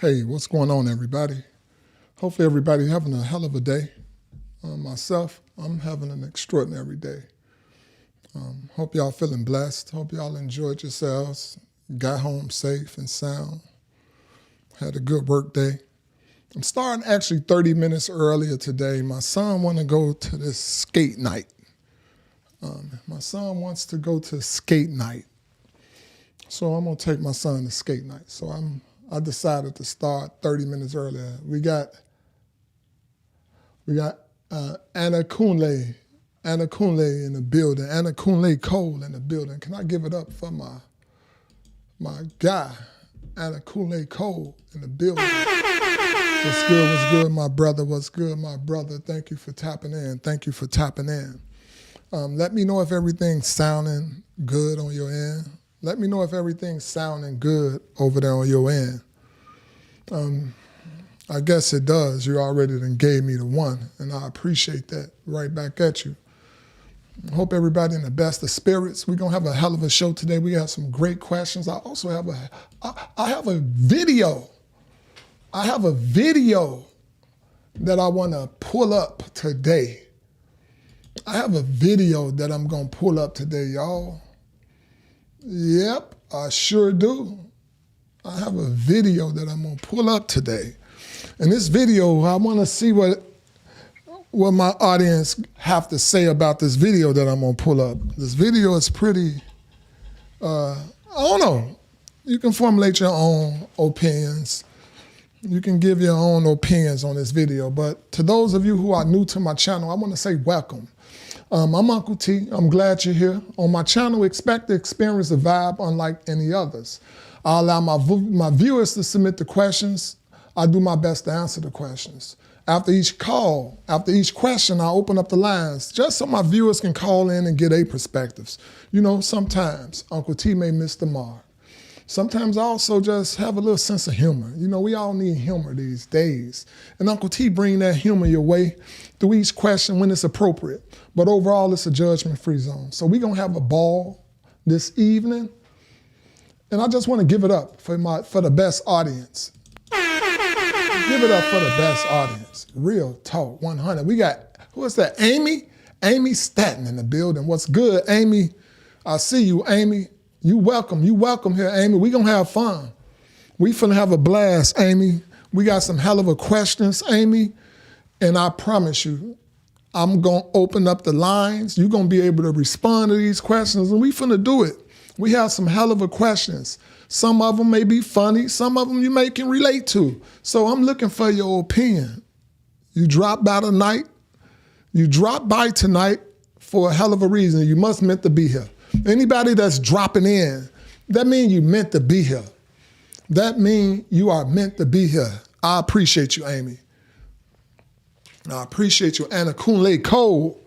Hey, what's going on, everybody? Hopefully everybody having a hell of a day. Myself, I'm having an extraordinary day. Hope y'all feeling blessed. Hope y'all enjoyed yourselves. Got home safe and sound. Had a good work day. I'm starting actually 30 minutes earlier today. My son want to go to this skate night. My son wants to go to skate night. So I'm going to take my son to skate night. So I decided to start 30 minutes earlier. We got Anna Kunle in the building. Anna Kunle Cole in the building. Can I give it up for my guy, Anna Kunle Cole in the building? What's good, my brother? What's good, my brother? Thank you for tapping in. Thank you for tapping in. Let me know if everything's sounding good on your end. Let me know if everything's sounding good over there on your end. I guess it does. You already done gave me the one, and I appreciate that. Right back at you. Hope everybody in the best of spirits. We're going to have a hell of a show today. We have some great questions. I also have I have a video. I have a video that I want to pull up today. I have a video that I'm going to pull up today, y'all. Yep, I sure do. I have a video that I'm going to pull up today. In this video, I want to see what my audience have to say about this video that I'm going to pull up. This video is pretty, I don't know. You can formulate your own opinions. You can give your own opinions on this video. But to those of you who are new to my channel, I want to say welcome. I'm Uncle T. I'm glad you're here. On my channel, expect to experience a vibe unlike any others. I allow my viewers to submit the questions. I do my best to answer the questions. After each call, after each question, I open up the lines just so my viewers can call in and get their perspectives. You know, sometimes Uncle T may miss the mark. Sometimes I also just have a little sense of humor. You know, we all need humor these days. And Uncle T bring that humor your way through each question when it's appropriate. But overall, it's a judgment-free zone. So we're going to have a ball this evening. And I just want to give it up for the best audience. Give it up for the best audience. Real talk, 100. We got, who is that? Amy? Amy Staten in the building. What's good, Amy? I see you, Amy. You welcome here, Amy. We gonna have fun. We finna have a blast, Amy. We got some hell of a questions, Amy. And I promise you, I'm gonna open up the lines. You're gonna be able to respond to these questions, and we finna do it. We have some hell of a questions. Some of them may be funny. Some of them you may can relate to. So I'm looking for your opinion. You drop by tonight. You drop by tonight for a hell of a reason. You must meant to be here. Anybody that's dropping in, that means you meant to be here. That means you are meant to be here. I appreciate you, Amy. I appreciate you, Anna Kunle Cole.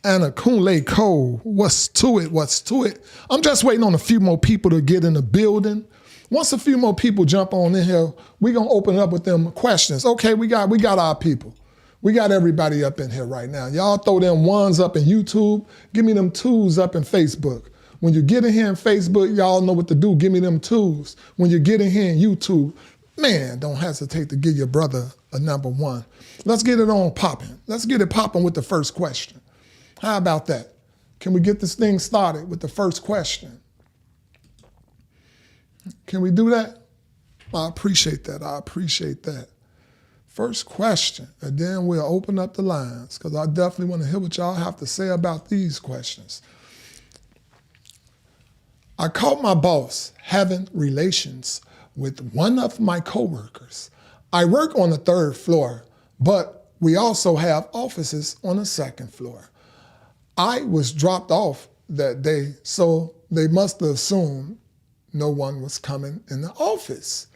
Anna Kunle Cole. What's to it? What's to it? I'm just waiting on a few more people to get in the building. Once a few more people jump on in here, we're going to open up with them questions. Okay, we got our people. We got everybody up in here right now. Y'all throw them ones up in YouTube. Give me them twos up in Facebook. When you get in here in Facebook, y'all know what to do. Give me them twos. When you get in here in YouTube, man, don't hesitate to give your brother a number one. Let's get it on popping. Let's get it popping with the first question. How about that? Can we get this thing started with the first question? Can we do that? I appreciate that. I appreciate that. First question, and then we'll open up the lines because I definitely want to hear what y'all have to say about these questions. I caught my boss having relations with one of my coworkers. I work on the 3rd floor, but we also have offices on the 2nd floor. I was dropped off that day, so they must have assumed no one was coming in the office.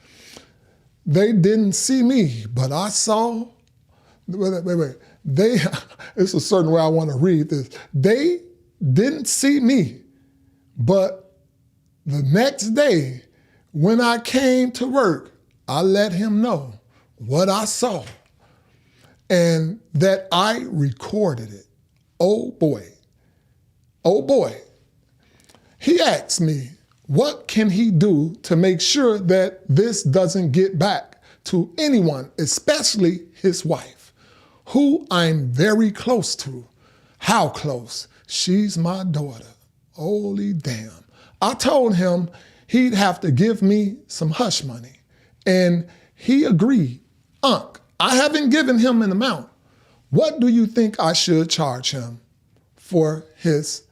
They didn't see me, but I saw, wait. It's a certain way I want to read this. They didn't see me, but the next day when I came to work, I let him know what I saw and that I recorded it. Oh boy. He asked me, what can he do to make sure that this doesn't get back to anyone, especially his wife, who I'm very close to. How close? She's my daughter. Holy damn. I told him he'd have to give me some hush money. And he agreed. Unc, I haven't given him an amount. What do you think I should charge him for his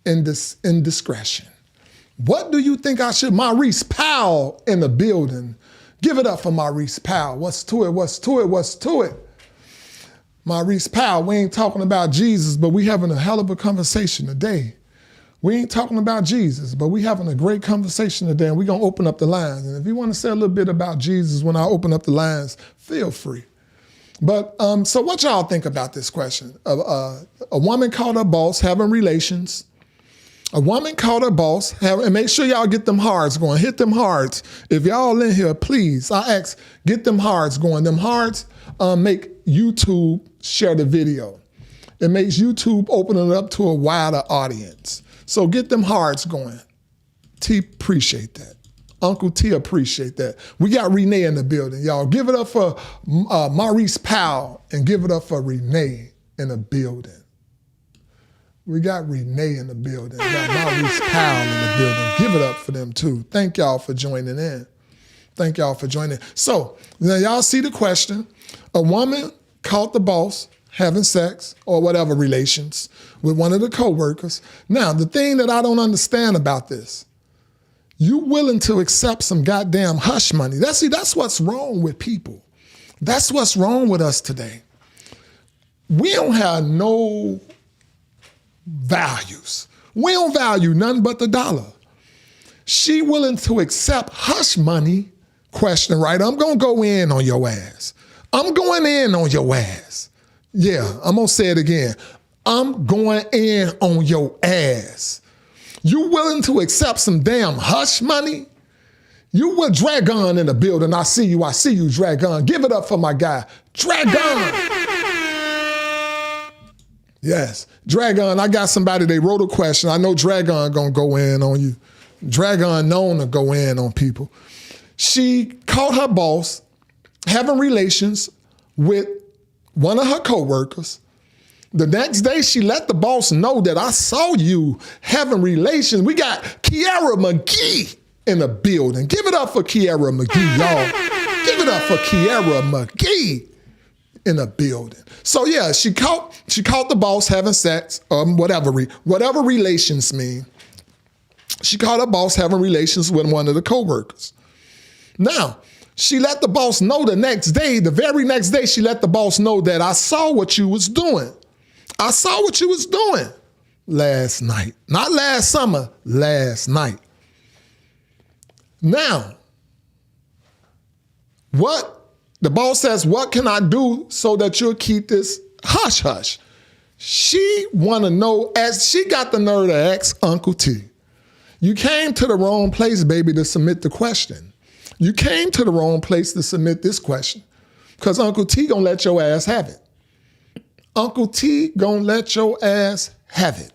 indiscretion? What do you think I should? Maurice Powell in the building. Give it up for Maurice Powell. What's to it? What's to it? What's to it? Maurice Powell, we ain't talking about Jesus, but we having a hell of a conversation today. We ain't talking about Jesus, but we having a great conversation today, and we're going to open up the lines. And if you want to say a little bit about Jesus when I open up the lines, feel free. But so what y'all think about this question? A woman caught her boss having relations. A woman caught her boss, and make sure y'all get them hearts going. Hit them hearts. If y'all in here, please, I ask, get them hearts going. Them hearts make YouTube share the video. It makes YouTube open it up to a wider audience. So get them hearts going. T appreciate that. Uncle T appreciate that. We got Renee in the building, y'all. Give it up for Maurice Powell and give it up for Renee in the building. We got Renee in the building. We got Maurice Powell in the building. Give it up for them too. Thank y'all for joining in. Thank y'all for joining. So now y'all see the question. A woman caught the boss having sex or whatever relations with one of the coworkers. Now, the thing that I don't understand about this, you willing to accept some goddamn hush money. That's what's wrong with people. That's what's wrong with us today. We don't have no values. We don't value nothing but the dollar. She willing to accept hush money, question, right? I'm going to go in on your ass. I'm going in on your ass. Yeah, I'm going to say it again. I'm going in on your ass. You willing to accept some damn hush money? You with Dragon in the building. I see you, Dragon. Give it up for my guy, Dragon. Yes, Dragon, I got somebody, they wrote a question. I know Dragon gonna go in on you. Dragon known to go in on people. She caught her boss having relations with one of her coworkers. The next day, she let the boss know that I saw you having relations. We got Kiara McGee in the building. Give it up for Kiara McGee, y'all. Give it up for Kiara McGee in the building. So yeah, she caught the boss having sex, whatever relations mean. She caught her boss having relations with one of the coworkers. Now, she let the boss know the very next day, she let the boss know that I saw what you was doing. I saw what you was doing last night. Not last summer, last night. Now, the boss says, what can I do so that you'll keep this hush hush? She want to know, as she got the nerve to ask Uncle T. You came to the wrong place, baby, to submit the question. You came to the wrong place to submit this question because Uncle T gonna let your ass have it. Uncle T gonna let your ass have it.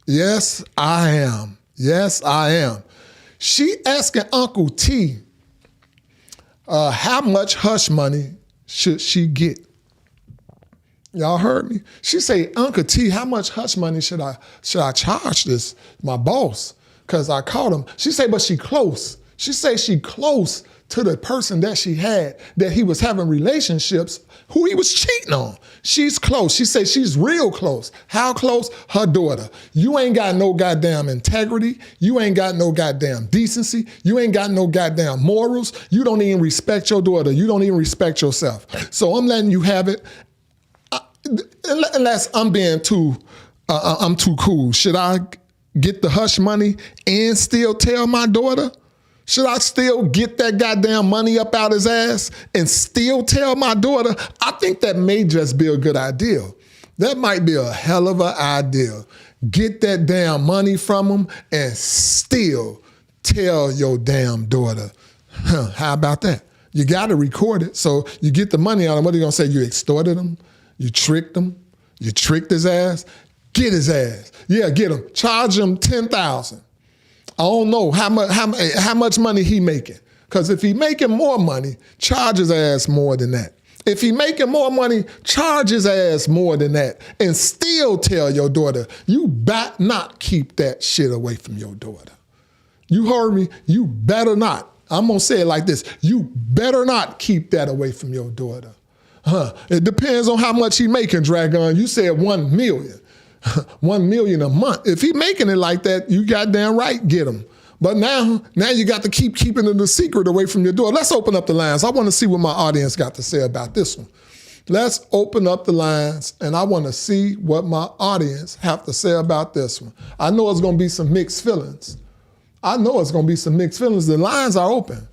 Yes, I am. Yes, I am. She asking Uncle T, how much hush money should she get? Y'all heard me? She say, Uncle T, how much hush money should I charge my boss? Because I caught him. She say, but she close. She say she close to the person that she had, that he was having relationships, who he was cheating on. She's close. She say she's real close. How close? Her daughter. You ain't got no goddamn integrity. You ain't got no goddamn decency. You ain't got no goddamn morals. You don't even respect your daughter. You don't even respect yourself. So I'm letting you have it. Unless I'm being I'm too cool. Should I get the hush money and still tell my daughter? Should I still get that goddamn money up out his ass and still tell my daughter? I think that may just be a good idea. That might be a hell of an idea. Get that damn money from him and still tell your damn daughter. How about that? You got to record it. So you get the money out of him. What are you going to say? You extorted him? You tricked him? You tricked his ass? Get his ass. Yeah, get him. Charge him $10,000. I don't know how much money he making, Because if he making more money, charge his ass more than that. If he making more money, charge his ass more than that. And still tell your daughter, you better not keep that shit away from your daughter. You heard me? You better not. I'm going to say it like this. You better not keep that away from your daughter. It depends on how much he making, Dragon. You said 1 million. 1 million a month. If he making it like that, you goddamn right, get him. But now you got to keep keeping it a secret away from your door. Let's open up the lines. I want to see what my audience got to say about this one. Let's open up the lines, and I want to see what my audience have to say about this one. I know it's going to be some mixed feelings. The lines are open.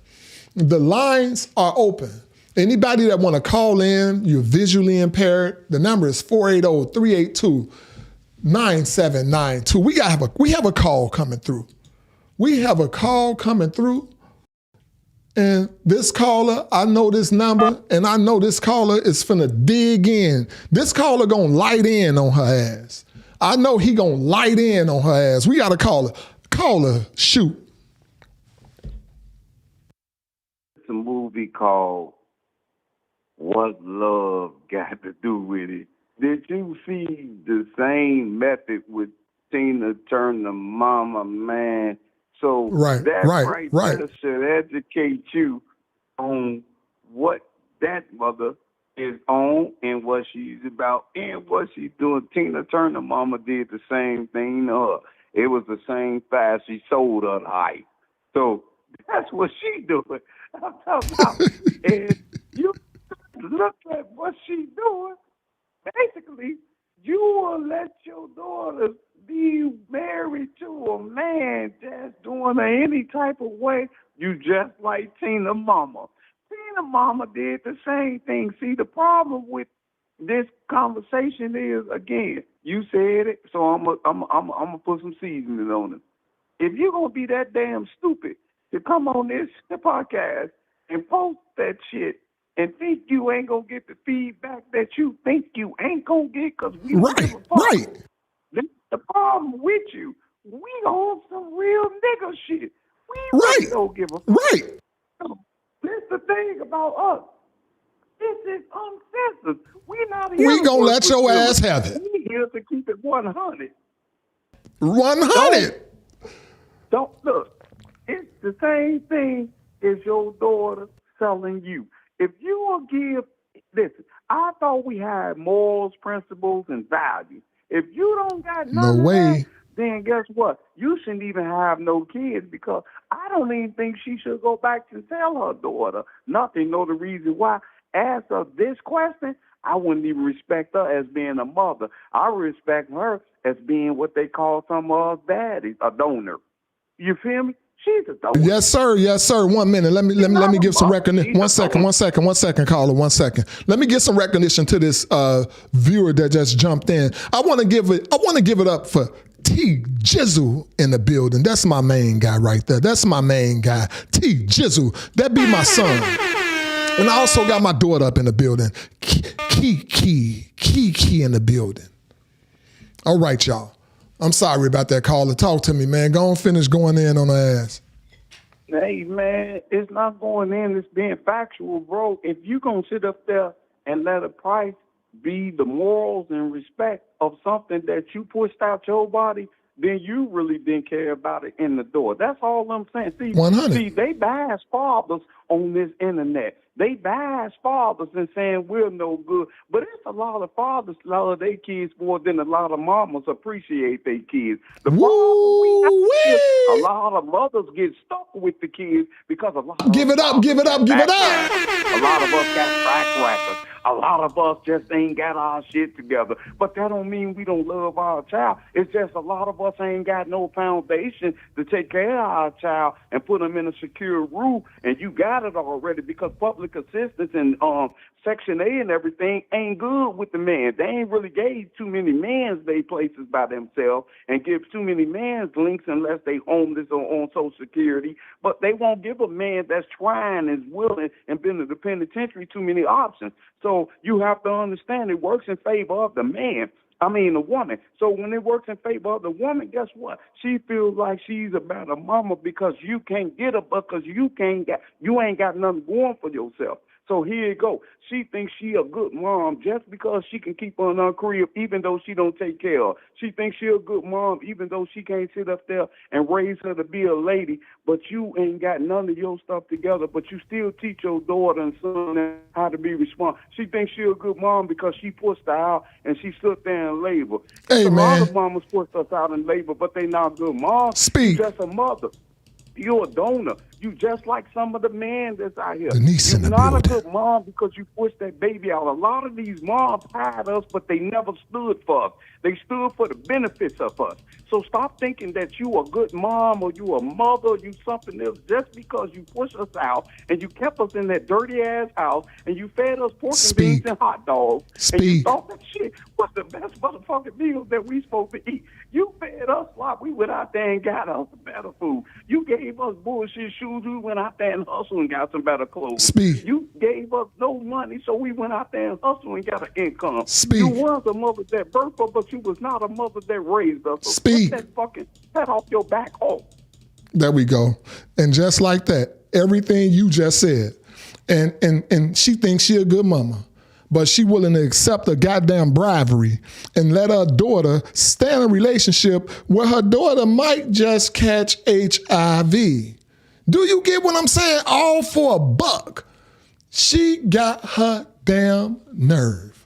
The lines are open. Anybody that want to call in, you're visually impaired, the number is 480-382-9792. We have a call coming through. And this caller, I know this number, and I know this caller is finna dig in. This caller gonna light in on her ass. I know he gonna light in on her ass. We got a caller. Caller, shoot. It's a movie called What Love Got to Do With It. Did you see the same method with Tina Turner, Mama, man? So right there should educate you on what that mother is on and what she's about and what she's doing. Tina Turner, Mama did the same thing to her. It was the same fast. She sold her life. So that's what she doing. I'm talking about. And you look at what she's doing. Basically, you will let your daughter be married to a man just doing her any type of way. You just like Tina Mama. Tina Mama did the same thing. See, the problem with this conversation is, again, you said it, so I'm gonna put some seasoning on it. If you're gonna be that damn stupid to come on this podcast and post that shit and think you ain't gonna get the feedback that you think you ain't gonna get, because we don't give a fuck. Right. The problem with you, we on some real nigga shit. We really don't give a fuck. Right. So, that's the thing about us. This is uncensored. We not here. We gonna let your ass have it. We here to keep it 100. 100. Don't look. It's the same thing as your daughter selling you. If you will give, listen, I thought we had morals, principles, and values. If you don't got none of that, then guess what? You shouldn't even have no kids, because I don't even think she should go back and tell her daughter nothing. Know the reason why? Answer this question, I wouldn't even respect her as being a mother. I respect her as being what they call some of us daddies, a donor. You feel me? She's a donor. Yes, sir. 1 minute. Let me give some recognition. One second, caller. 1 second. Let me get some recognition to this viewer that just jumped in. I want to give it up for T Jizzle in the building. That's my main guy right there. That's my main guy. T Jizzle. That be my son. And I also got my daughter up in the building. Kiki in the building. All right, y'all. I'm sorry about that caller. Talk to me, man. Go and finish going in on her ass. Hey, man, it's not going in. It's being factual, bro. If you going to sit up there and let a price be the morals and respect of something that you pushed out your body, then you really didn't care about it in the door. That's all I'm saying. See, 100. See, they bash fathers on this internet. They bash fathers and saying we're no good. But it's a lot of fathers love their kids more than a lot of mamas appreciate their kids. The problem we have is a lot of mothers get stuck with the kids because a lot of Give it up. A lot of us got track records. A lot of us just ain't got our shit together. But that don't mean we don't love our child. It's just a lot of us ain't got no foundation to take care of our child and put them in a secure roof. And you got it already, because public assistance and Section A and everything ain't good with the man. They ain't really gave too many mans they places by themselves and give too many mans links unless they homeless or on Social Security. But they won't give a man that's trying, is willing, and been in the penitentiary too many options. So you have to understand it works in favor of the man. I mean, the woman. So when it works in favor of the woman, guess what? She feels like she's a better mama because you can't get her, because you ain't got nothing going for yourself. So here you go. She thinks she a good mom just because she can keep her in her crib, even though she don't take care of her. She thinks she a good mom, even though she can't sit up there and raise her to be a lady. But you ain't got none of your stuff together. But you still teach your daughter and son how to be responsible. She thinks she a good mom because she pushed her out and she stood there in labor. Hey, a man. lot of mamas pushed us out in labor, but they not good moms. Speak. You're just a mother. You're a donor. You just like some of the men that's out here. Denise in You're the not building. a good mom because you pushed that baby out. A lot of these moms hired us, but they never stood for us. They stood for the benefits of us. So stop thinking that you a good mom or you a mother or you something else just because you pushed us out and you kept us in that dirty-ass house and you fed us pork and beans and hot dogs. And you thought that shit was the best motherfucking meals that we supposed to eat. You fed us like we went out there and got us better food. You gave us bullshit shoes. We went out there and hustled and got some better clothes. You gave us no money, so we went out there and hustled and got an income. You was a mother that birthed us, but you was not a mother that raised us. So put that fucking head off your back hole. There we go. And just like that, everything you just said. And she thinks she a good mama, but she willing to accept a goddamn bribery and let her daughter stay in a relationship where her daughter might just catch HIV. Do you get what I'm saying? All for $1. She got her damn nerve.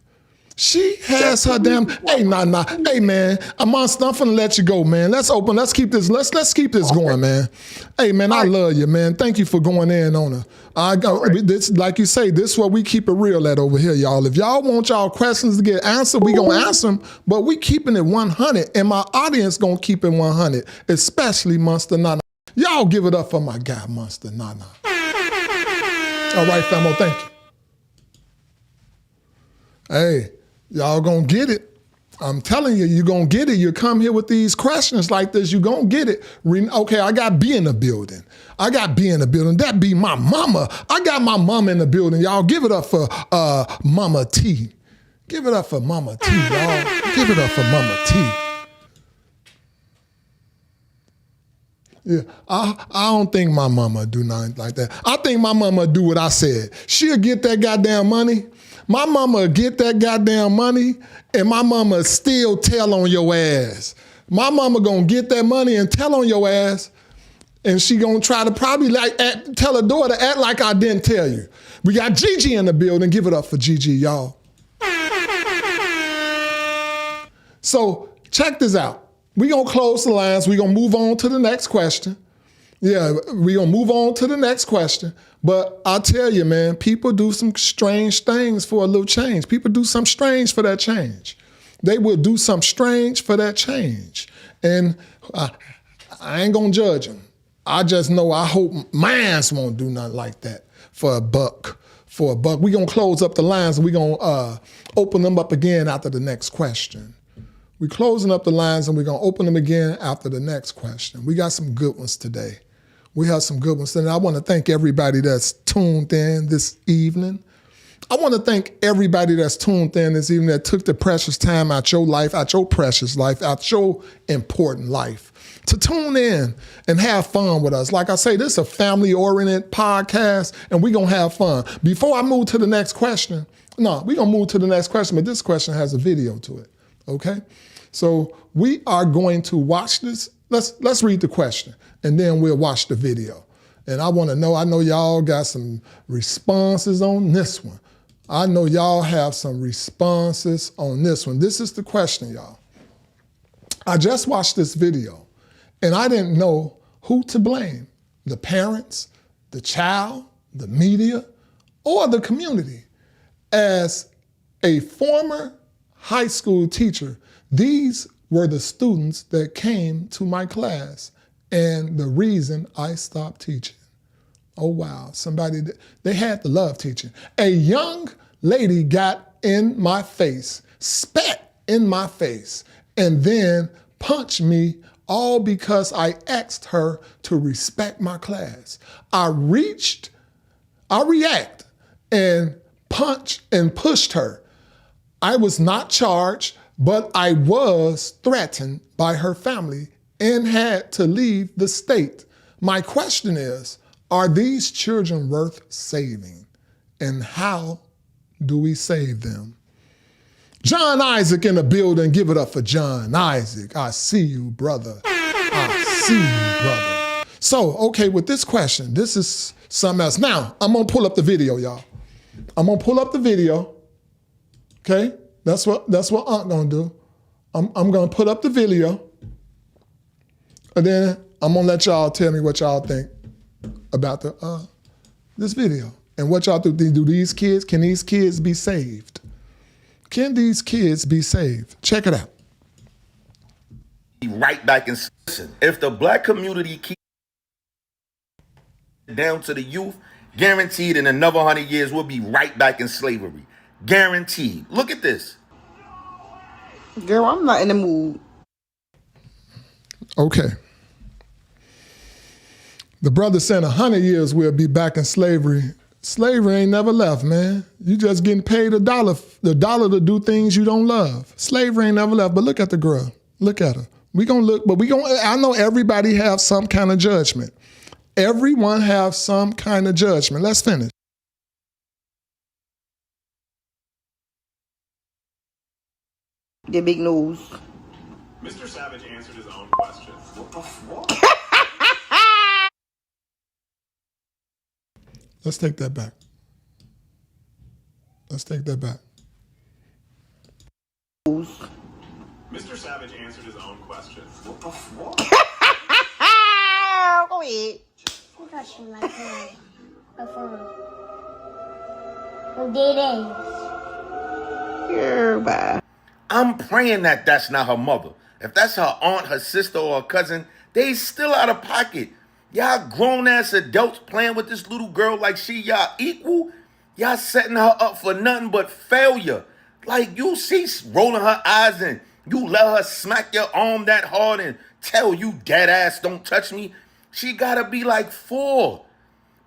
She has her damn. Hey, nah. Hey, man, I'm finna let you go, man. Let's keep this. Let's keep this going, man. Hey, man, I love you, man. Thank you for going in on her. This, like you say, this is what we keep it real at over here, y'all. If y'all want y'all questions to get answered, we gonna answer them. But we keeping it 100, and my audience gonna keep it 100, especially Monster Nana. Y'all give it up for my guy, Monster Nana. All right, famo, thank you. Hey. Y'all gonna get it. I'm telling you, you're gonna get it. You come here with these questions like this, you're gonna get it. Okay, I got B in the building. That be my mama. I got my mama in the building. Y'all give it up for Mama T. Give it up for Mama T, y'all. Give it up for Mama T. Yeah, I don't think my mama do nothing like that. I think my mama do what I said. She'll get that goddamn money. My mama get that goddamn money, and my mama still tell on your ass. My mama gonna get that money and tell on your ass, and she gonna try to probably tell her daughter, act like I didn't tell you. We got Gigi in the building. Give it up for Gigi, y'all. So check this out. We gonna close the lines. We gonna move on to the next question. Yeah, we gonna move on to the next question. But I tell you, man, people do some strange things for a little change. People do something strange for that change. They will do something strange for that change. And I ain't gonna judge them. I just know, I hope mines won't do nothing like that for $1. For $1. We gonna close up the lines and we gonna open them up again after the next question. We're closing up the lines and we're gonna open them again after the next question. We got some good ones today. We have some good ones. And I want to thank everybody that's tuned in this evening. I want to thank everybody that's tuned in this evening that took the precious time out your life, out your precious life, out your important life to tune in and have fun with us. Like I say, this is a family-oriented podcast, and we're going to have fun. Before I move to the next question, we're going to move to the next question, but this question has a video to it, okay? So we are going to watch this. Let's read the question, and then we'll watch the video. And I know y'all got some responses on this one. I know y'all have some responses on this one. This is the question, y'all. I just watched this video, and I didn't know who to blame, the parents, the child, the media, or the community. As a former high school teacher, these were the students that came to my class and the reason I stopped teaching. Oh, wow. They had to love teaching. A young lady got in my face, spat in my face, and then punched me all because I asked her to respect my class. I react and punched and pushed her. I was not charged, but I was threatened by her family and had to leave the state. My question is, are these children worth saving? And how do we save them? John Isaac in the building. Give it up for John Isaac. I see you, brother. I see you, brother. So, okay, with this question, this is something else. Now, I'm going to pull up the video, y'all. I'm going to pull up the video. Okay? That's what Aunt going to do. I'm going to put up the video. And then I'm going to let y'all tell me what y'all think about this video. And what y'all think? Can these kids be saved? Can these kids be saved? Check it out. Right back and listen. If the black community keeps down to the youth, guaranteed in another 100 years we'll be right back in slavery. Guaranteed. Look at this. Girl, I'm not in the mood. Okay. The brother said 100 years we'll be back in slavery. Slavery ain't never left, man. You just getting paid the dollar to do things you don't love. Slavery ain't never left, but look at the girl. Look at her. I know everybody have some kind of judgment. Everyone have some kind of judgment. Let's finish. The big nose. Mr. Savage answered his own question. What the fuck? Let's take that back. Mr. Savage answered his own question. What the fuck? Go ahead. Question like that. On day days. Girl, bye. I'm praying that that's not her mother. If that's her aunt, her sister, or her cousin, they still out of pocket. Y'all grown-ass adults playing with this little girl like she y'all equal. Y'all setting her up for nothing but failure. Like you see rolling her eyes and you let her smack your arm that hard and tell you dead ass don't touch me. She gotta be like 4.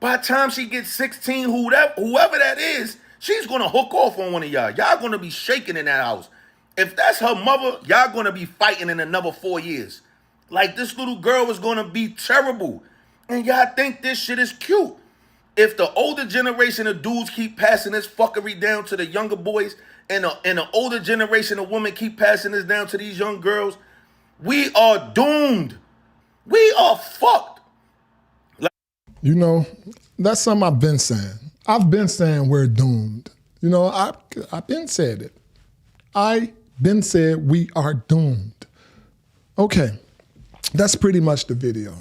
By the time she gets 16, whoever that is, she's gonna hook off on one of y'all. Y'all gonna be shaking in that house. If that's her mother, y'all gonna be fighting in another 4 years. Like this little girl is gonna be terrible. And y'all think this shit is cute. If the older generation of dudes keep passing this fuckery down to the younger boys, and the older generation of women keep passing this down to these young girls, we are doomed. We are fucked. You know, that's something I've been saying. I've been saying we're doomed. You know, I've been said it. I been said we are doomed. Okay, that's pretty much the video.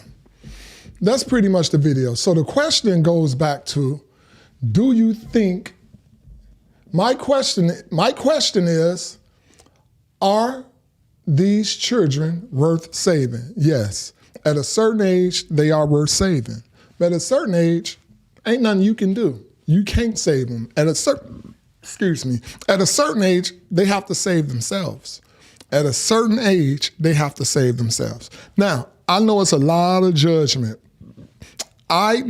So the question goes back to, do you think, my question is, are these children worth saving? Yes. At a certain age, they are worth saving. But at a certain age, ain't nothing you can do. You can't save them. At a certain age, they have to save themselves. At a certain age, they have to save themselves. Now, I know it's a lot of judgment. On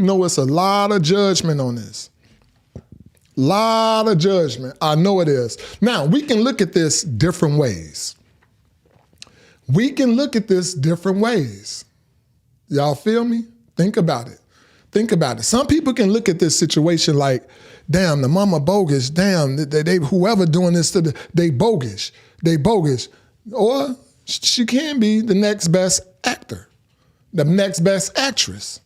this. Lot of judgment. I know it is. Now, we can look at this different ways. Y'all feel me? Think about it. Some people can look at this situation like, damn, the mama bogus. Damn, they whoever doing this they bogus. Or she can be the next best actor, the next best actress.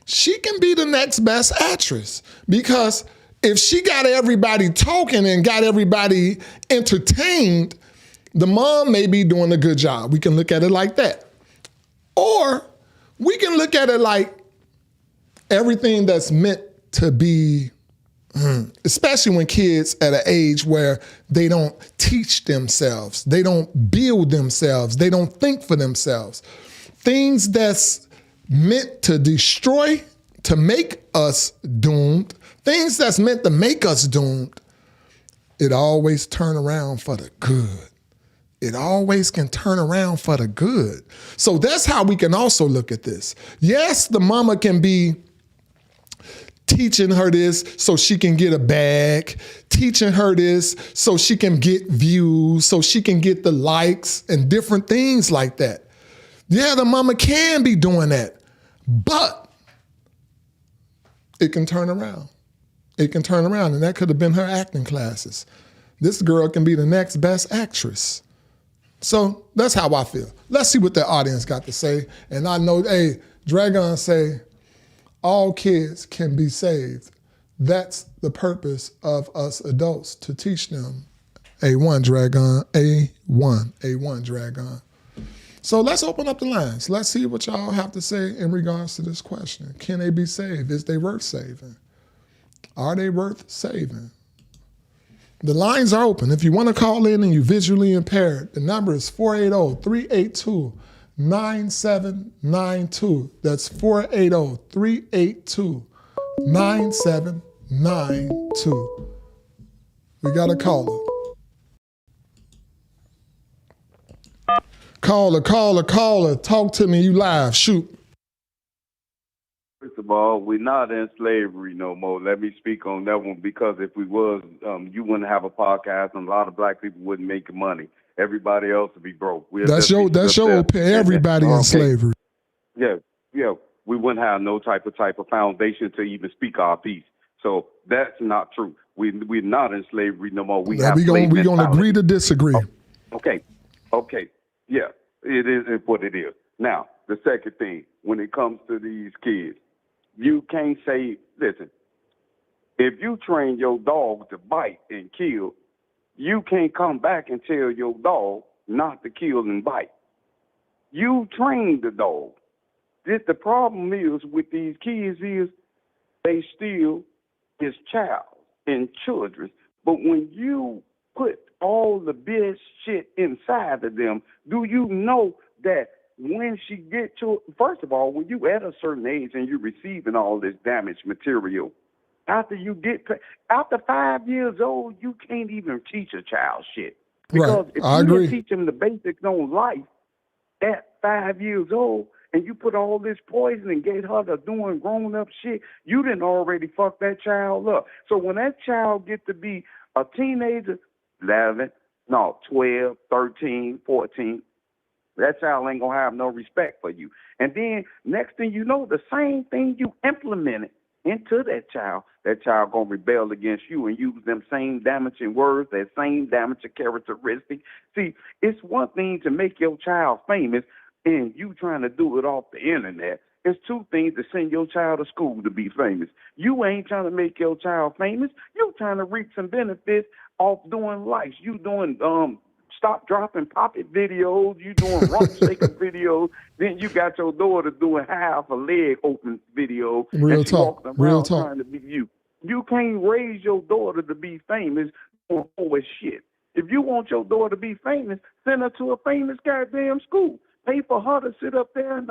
She can be the next best actress because if she got everybody talking and got everybody entertained, the mom may be doing a good job. We can look at it like that. Or we can look at it like everything that's meant to be, especially when kids at an age where they don't teach themselves, they don't build themselves, they don't think for themselves. Things that's meant to destroy, to make us doomed, things that's meant to make us doomed, it always turn around for the good. It always can turn around for the good. So that's how we can also look at this. Yes, the mama can be teaching her this so she can get a bag, teaching her this so she can get views, so she can get the likes and different things like that. Yeah, the mama can be doing that, but it can turn around. It can turn around, and that could have been her acting classes. This girl can be the next best actress. So that's how I feel. Let's see what the audience got to say. And I know, hey, Dragon say, all kids can be saved. That's the purpose of us adults, to teach them. A1, Dragon, A1, Dragon. So let's open up the lines. Let's see what y'all have to say in regards to this question. Can they be saved? Is they worth saving? Are they worth saving? The lines are open. If you want to call in and you're visually impaired, the number is 480-382-9792. That's 480-382-9792. We got a caller. Caller. Talk to me. You live. Shoot. First of all, we're not in slavery no more. Let me speak on that one, because if we was, you wouldn't have a podcast, and a lot of black people wouldn't make money. Everybody else would be broke. That's your opinion. Everybody in slavery. Yeah. We wouldn't have no type of foundation to even speak our piece. So that's not true. We're not in slavery no more. We gonna agree to disagree. Okay. Yeah, it is what it is. Now, the second thing, when it comes to these kids, you can't say, listen, if you train your dog to bite and kill, you can't come back and tell your dog not to kill and bite. You train the dog. The problem is with these kids is they still is child and children. But when you put all the best shit inside of them, do you know that when she get to, first of all, when you at a certain age and you're receiving all this damaged material, after 5 years old, you can't even teach a child shit. Because if you didn't teach them the basics on life at 5 years old, and you put all this poison and get her to doing grown-up shit, you didn't already fuck that child up. So when that child get to be a teenager, 12, 13, 14, that child ain't going to have no respect for you. And then next thing you know, the same thing you implemented into that child going to rebel against you and use them same damaging words, that same damaging characteristic. See, it's one thing to make your child famous and you trying to do it off the internet. It's two things to send your child to school to be famous. You ain't trying to make your child famous. You trying to reap some benefits off doing likes. You doing stop dropping poppet videos. You doing rump shaking videos. Then you got your daughter doing half a leg open video. Real talk. Trying to be you. You can't raise your daughter to be famous or always shit. If you want your daughter to be famous, send her to a famous goddamn school. Pay for her to sit up there and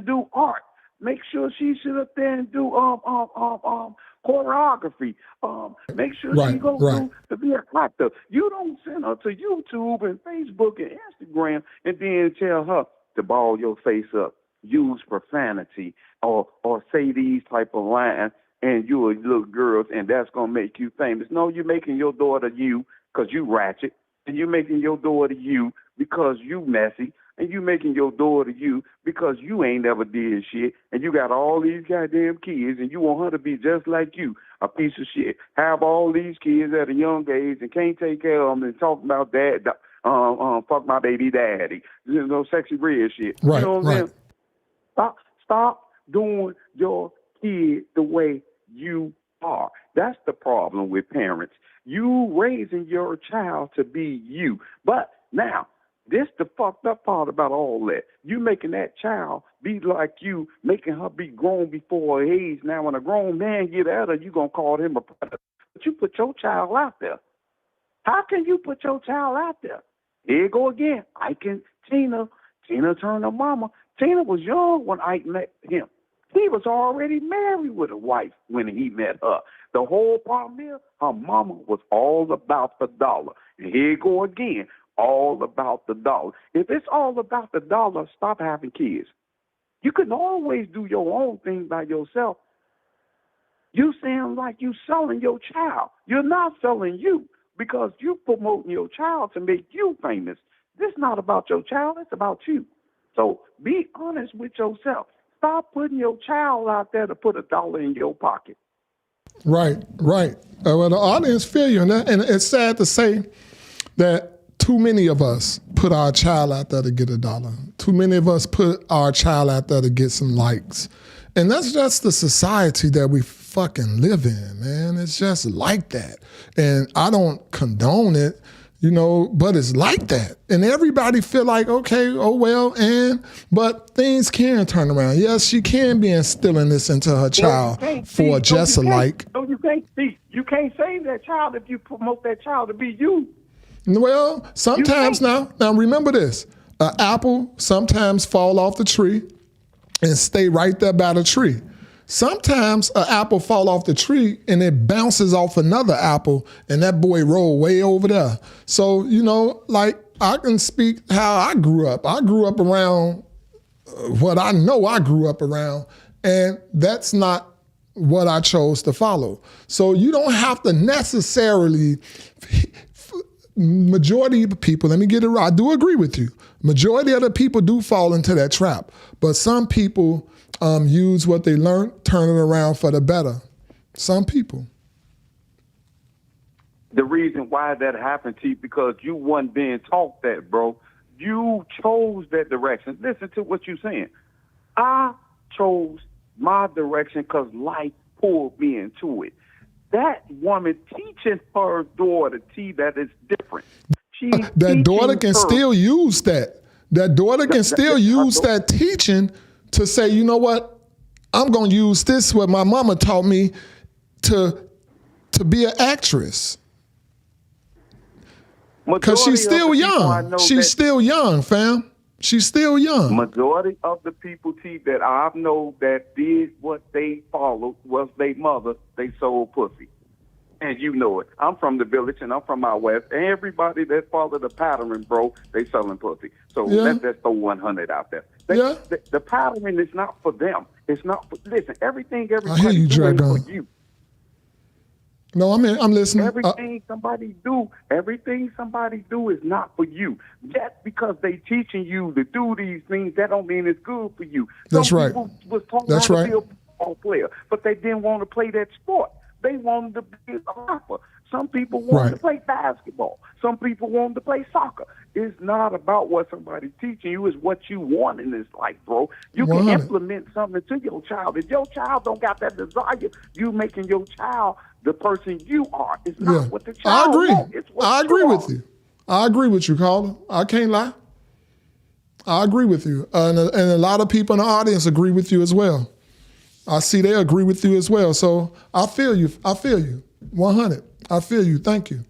do art. Make sure she sit up there and do choreography. Make sure she goes to be an actor. You don't send her to YouTube and Facebook and Instagram and then tell her to ball your face up, use profanity, or say these type of lines, and you a little girl, and that's gonna make you famous. No, you're making your daughter you because you ratchet, and you're making your daughter you because you messy. And you making your daughter you because you ain't never did shit, and you got all these goddamn kids, and you want her to be just like you, a piece of shit. Have all these kids at a young age and can't take care of them and talk about dad, fuck my baby daddy, sexy red shit. Right, you know what I'm saying? Stop doing your kid the way you are. That's the problem with parents. You raising your child to be you, but now. This the fucked up part about all that. You making that child be like you, making her be grown before her age. Now, when a grown man get at her, you going to call him a predator. But you put your child out there. How can you put your child out there? Here you go again. Tina Turner mama. Tina was young when Ike met him. He was already married with a wife when he met her. The whole problem is her mama was all about the dollar. And here you go again. All about the dollar. If it's all about the dollar, stop having kids. You can always do your own thing by yourself. You sound like you selling your child. You're not selling you because you promoting your child to make you famous. This is not about your child. It's about you. So be honest with yourself. Stop putting your child out there to put $1 in your pocket. Right, right. Well, the audience feel you, and it's sad to say that too many of us put our child out there to get $1. Too many of us put our child out there to get some likes. And that's just the society that we fucking live in, man. It's just like that. And I don't condone it, but it's like that. And everybody feel like, okay, oh well, but things can turn around. Yes, she can be instilling this into her child for just a like. No, you can't see. You can't save that child if you promote that child to be you. Well, sometimes now remember this, an apple sometimes fall off the tree and stay right there by the tree. Sometimes an apple fall off the tree and it bounces off another apple and that boy roll way over there. So, like I can speak how I grew up. I grew up around what I know I grew up around, and that's not what I chose to follow. So you don't have to necessarily, majority of the people, let me get it right, I do agree with you. Majority of the people do fall into that trap, but some people use what they learned, turn it around for the better. Some people. The reason why that happened to you, because you wasn't being taught that, bro. You chose that direction. Listen to what you're saying. I chose my direction because life pulled me into it. That woman teaching her daughter that is different. That daughter can still use that. That daughter can still use that teaching to say, you know what, I'm going to use this, what my mama taught me to be an actress. Because she's still young. She's still young, fam. She's still young. Majority of the people, T, that I know that did what they followed was their mother, they sold pussy. And you know it. I'm from the village and I'm from out west. Everybody that followed the pattern, bro, they selling pussy. So let's just throw 100 out there. The pattern is not for them. It's not for, listen, everything everybody doing for you. No, I'm listening. Everything somebody do is not for you. Just because they teaching you to do these things, that don't mean it's good for you. That's right. Some people was taught how to be a football player, but they didn't want to play that sport. They wanted to be a rapper. Some people wanted to play basketball. Some people wanted to play soccer. It's not about what somebody's teaching you. It's what you want in this life, bro. You can implement something to your child. If your child don't got that desire, you making your child the person you are. It's not what the child wants. It's what I agree with you. I agree with you, caller. I can't lie. I agree with you. And a lot of people in the audience agree with you as well. I see they agree with you as well. So I feel you. 100. I feel you. Thank you.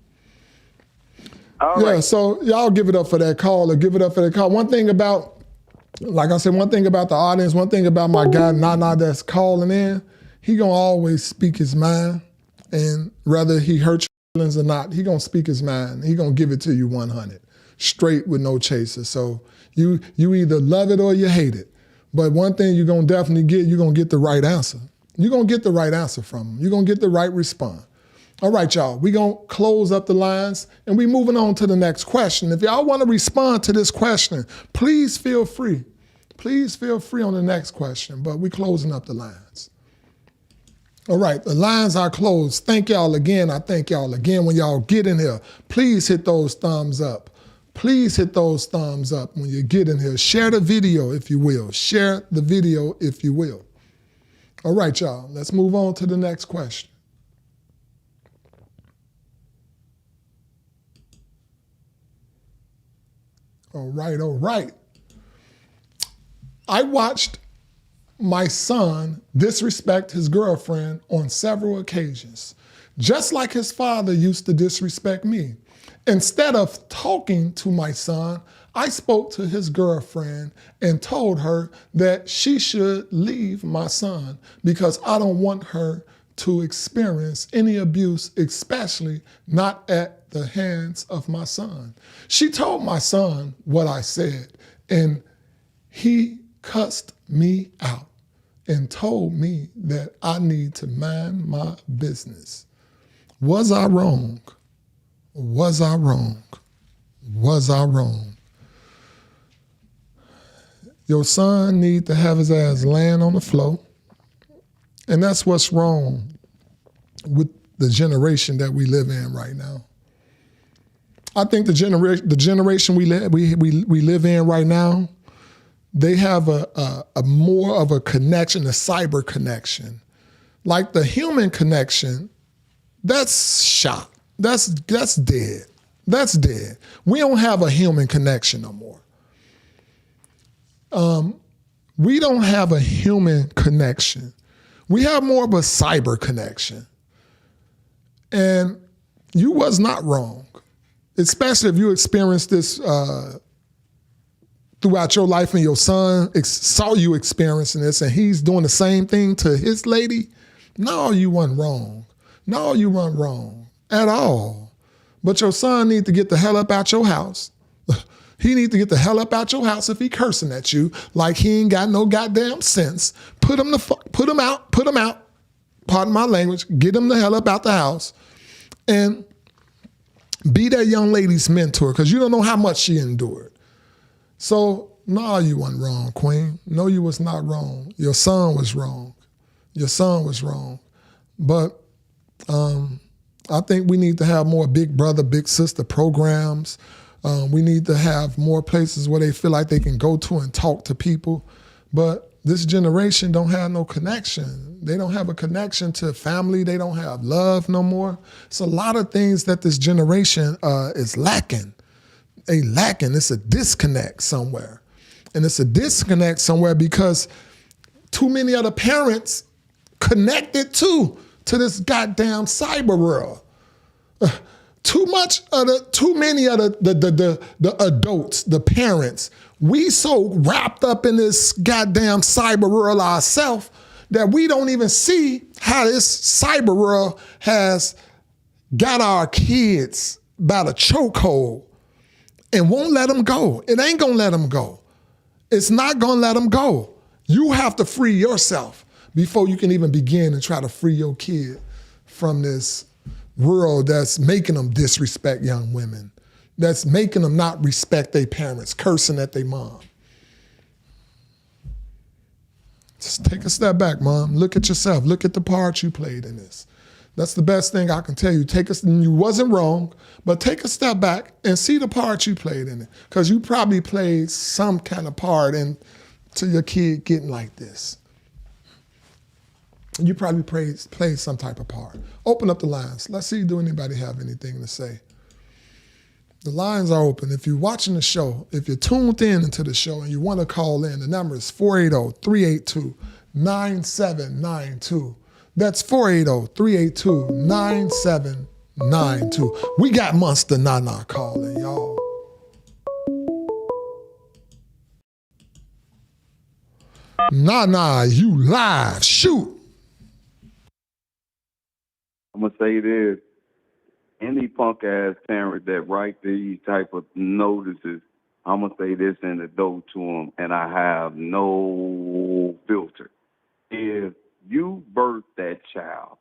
All right. So y'all give it up for that call, or give it up for that call. One thing about, like I said, one thing about the audience, one thing about my guy, Nana, that's calling in, he gonna always speak his mind. And whether he hurt your feelings or not, he gonna speak his mind. He gonna give it to you 100, straight with no chaser. So you either love it or you hate it. But one thing you're gonna definitely get, you're gonna get the right answer. You're gonna get the right answer from him. You're gonna get the right response. All right, y'all, we gonna close up the lines and we moving on to the next question. If y'all wanna respond to this question, please feel free. Please feel free on the next question, but we closing up the lines. All right, the lines are closed. Thank y'all again. I thank y'all again. When y'all get in here, please hit those thumbs up. Please hit those thumbs up when you get in here. Share the video if you will. Share the video if you will. All right, y'all, let's move on to the next question. All right. I watched my son disrespect his girlfriend on several occasions, just like his father used to disrespect me. Instead of talking to my son, I spoke to his girlfriend and told her that she should leave my son because I don't want her to experience any abuse, especially not at the hands of my son. She told my son what I said, and he cussed me out. and told me that I need to mind my business. Was I wrong? Was I wrong? Was I wrong? Your son need to have his ass laying on the floor. And that's what's wrong with the generation that we live in right now. I think the generation we live in right now, they have a more of a connection, a cyber connection. Like the human connection, that's shot. That's dead. That's dead. We don't have a human connection no more. We don't have a human connection. We have more of a cyber connection. And you was not wrong, especially if you experienced this throughout your life and your son saw you experiencing this and he's doing the same thing to his lady. No, you weren't wrong. No, you weren't wrong at all. But your son need to get the hell up out your house. He need to get the hell up out your house if he cursing at you like he ain't got no goddamn sense. Put him out. Pardon my language. Get him the hell up out the house and be that young lady's mentor because you don't know how much she endured. So, no, you wasn't wrong, Queen. No, you was not wrong. Your son was wrong. Your son was wrong. But I think we need to have more big brother, big sister programs. We need to have more places where they feel like they can go to and talk to people. But this generation don't have no connection. They don't have a connection to family. They don't have love no more. It's a lot of things that this generation is lacking. It's a disconnect somewhere. And it's a disconnect somewhere because too many of the parents connected to this goddamn cyber world. Too many of the adults, the parents, we so wrapped up in this goddamn cyber world ourselves that we don't even see how this cyber world has got our kids by the chokehold and won't let them go. It ain't gonna let them go. It's not gonna let them go. You have to free yourself before you can even begin to try to free your kid from this world that's making them disrespect young women, that's making them not respect their parents, cursing at their mom. Just take a step back, Mom. Look at yourself. Look at the part you played in this. That's the best thing I can tell you. You wasn't wrong, but take a step back and see the part you played in it. Because you probably played some kind of part into your kid getting like this. You probably played some type of part. Open up the lines. Let's see, do anybody have anything to say? The lines are open. If you're watching the show, if you're tuned in into the show and you want to call in, the number is 480-382-9792. That's 480-382-9792. We got Monster Nana calling, y'all. Nana, you live. Shoot. I'm going to say this. Any punk ass parent that write these type of notices, I'm going to say this in the door to them, and I have no filter. If you birthed that child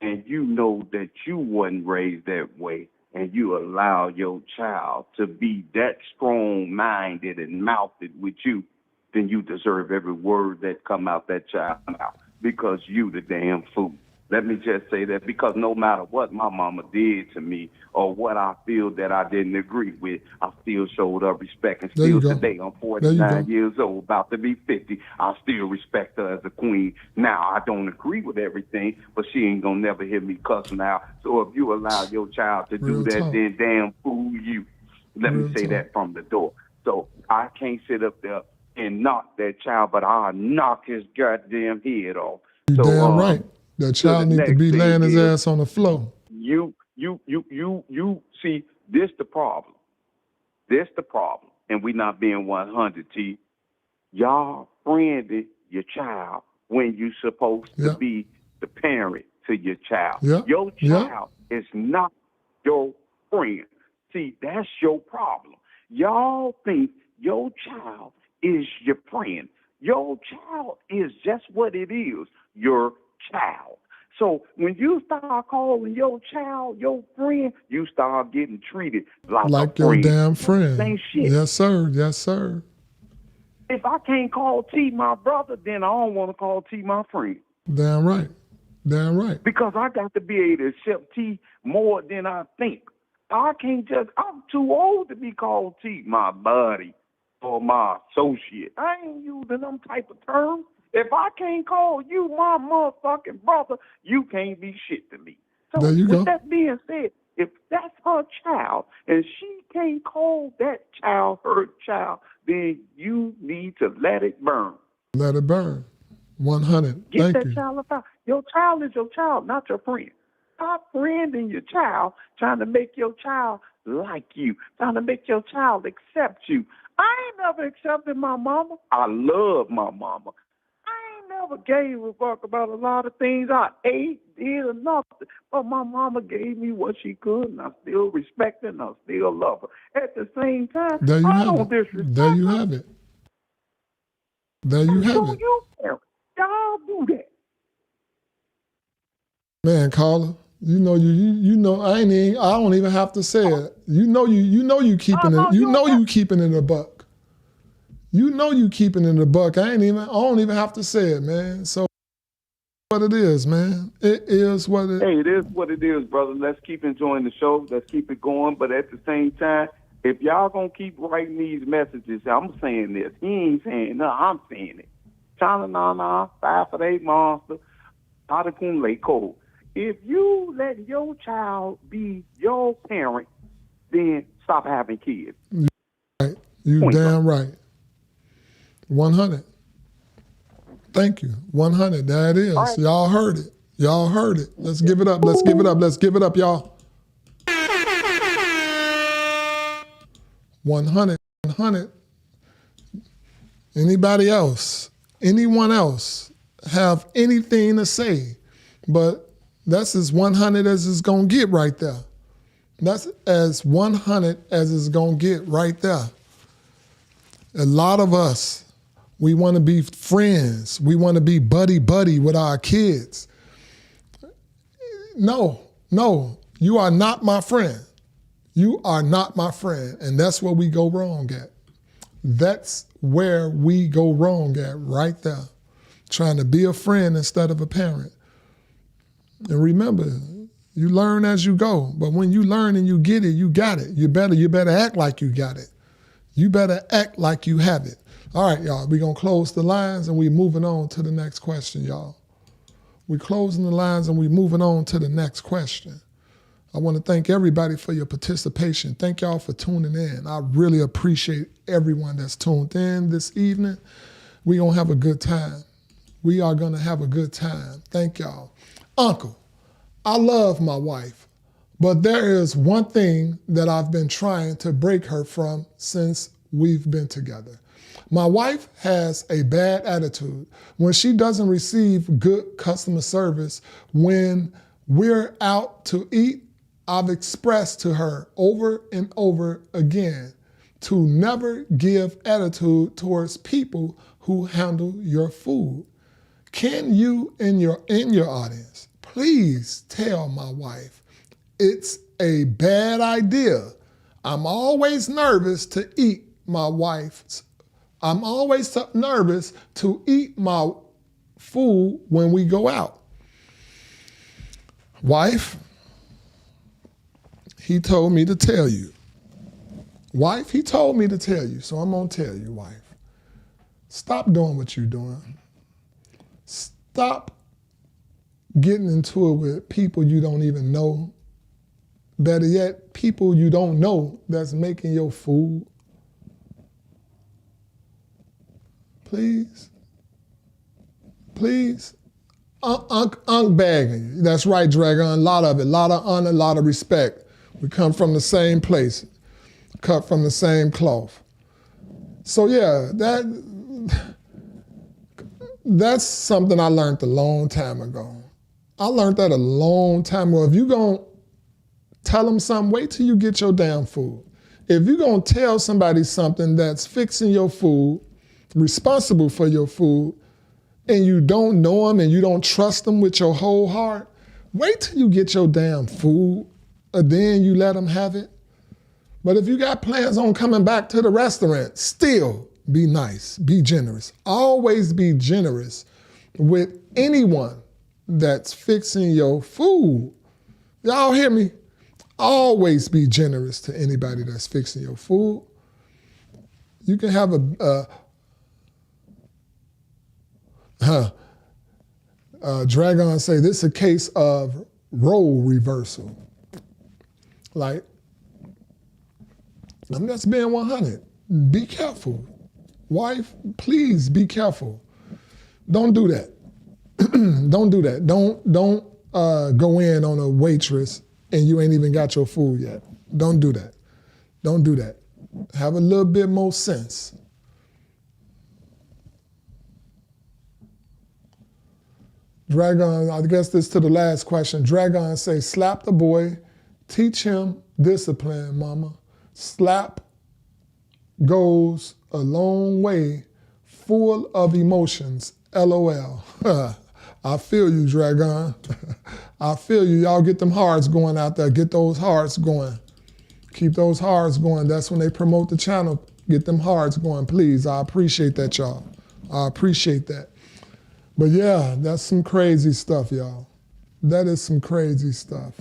and you know that you wasn't raised that way and you allow your child to be that strong-minded and mouthed with you, then you deserve every word that come out that child's mouth because you the damn fool. Let me just say that because no matter what my mama did to me or what I feel that I didn't agree with, I still showed her respect. And still today, I'm 49 years old, about to be 50. I still respect her as a queen. Now, I don't agree with everything, but she ain't going to never hear me cussing out. So if you allow your child to do that, then damn fool you. Let me say that from the door. So I can't sit up there and knock that child, but I'll knock his goddamn head off. You so, damn right. That child need to be laying his ass on the floor. You see, this the problem. This the problem. And we not being 100, T. Y'all friended your child when you supposed to be the parent to your child. Your child is not your friend. See, that's your problem. Y'all think your child is your friend. Your child is just what it is, your child. So when you start calling your child your friend, you start getting treated like a your friend. damn friend. Same shit. Yes, sir. Yes, sir. If I can't call T my brother, then I don't want to call T my friend. Damn right. Damn right. Because I got to be able to accept T more than I think. I'm too old to be called T, my buddy or my associate. I ain't using them type of terms. If I can't call you my motherfucking brother, you can't be shit to me. So There you with go. that being said, if that's her child and she can't call that child her child, then you need to let it burn. Let it burn. 100. Get Thank that you. child up out. Your child is your child, not your friend. Stop friending your child, trying to make your child like you, trying to make your child accept you. I ain't never accepted my mama. I love my mama. I ain't never gave a fuck about a lot of things I ate, did, or nothing. But my mama gave me what she could, and I still respect her, and I still love her. At the same time, There you I have don't it. disrespect There you her. have it. There you have So it. you parents, y'all do that. Man, caller, you know I don't even have to say it. You know you keeping it. You know you keeping it a buck. You know you keeping it a buck. I don't even have to say it, man. So what it is, man. It is what it Hey, it is what it is, brother. Let's keep enjoying the show. Let's keep it going. But at the same time, if y'all gonna keep writing these messages, I'm saying this. He ain't saying no, I'm saying it. China Nana, 5 for 8 monster, Tadakun Lake Code. If you let your child be your parent, then stop having kids. right. You Point damn right. 100. Thank you. 100. There it is. right. Y'all heard it. Y'all heard it. Let's give it up. Let's give it up. Let's give it up, y'all. 100. 100. Anybody else? Anyone else have anything to say? But that's as 100 as it's going to get right there. That's as 100 as it's going to get right there. A lot of us, we want to be friends. We want to be buddy-buddy with our kids. No, you are not my friend. You are not my friend. And that's where we go wrong at. That's where we go wrong at right there. Trying to be a friend instead of a parent. And remember, you learn as you go. But when you learn and you get it, you got it. You better act like you got it. You better act like you have it. All right, y'all, we're going to close the lines and we're moving on to the next question, y'all. We're closing the lines and we're moving on to the next question. I want to thank everybody for your participation. Thank y'all for tuning in. I really appreciate everyone that's tuned in this evening. We're going to have a good time. We are going to have a good time. Thank y'all. Uncle, I love my wife, but there is one thing that I've been trying to break her from since we've been together. My wife has a bad attitude when she doesn't receive good customer service. When we're out to eat, I've expressed to her over and over again to never give attitude towards people who handle your food. Can you, in your audience, please tell my wife it's a bad idea? I'm always nervous to eat my wife's. I'm always nervous to eat my food when we go out. Wife, he told me to tell you. Wife, he told me to tell you, so I'm going to tell you, wife. Stop doing what you're doing. Stop getting into it with people you don't even know. Better yet, people you don't know that's making your food. Please. Please. Unbagging you. That's right, Dragon. A lot of it. A lot of honor, a lot of respect. We come from the same place. Cut from the same cloth. So yeah, that's something I learned a long time ago. I learned that a long time ago. If you're going to tell them something, wait till you get your damn food. If you're going to tell somebody something that's fixing your food, responsible for your food, and you don't know them and you don't trust them with your whole heart, wait till you get your damn food, and then you let them have it. But if you got plans on coming back to the restaurant, still be nice, be generous. Always be generous with anyone that's fixing your food. Y'all hear me? Always be generous to anybody that's fixing your food. You can have Dragon say this is a case of role reversal. Like, I'm just being 100. Be careful. Wife, please be careful. Don't do that. Don't do that. Don't go in on a waitress and you ain't even got your food yet. Don't do that. Don't do that. Have a little bit more sense. Dragon, I guess this to the last question. Dragon say, slap the boy, teach him discipline, mama. Slap goes a long way, full of emotions, LOL. I feel you, Dragon. I feel you. Y'all get them hearts going out there. Get those hearts going. Keep those hearts going. That's when they promote the channel. Get them hearts going, please. I appreciate that, y'all. I appreciate that. But yeah, that's some crazy stuff, y'all. That is some crazy stuff.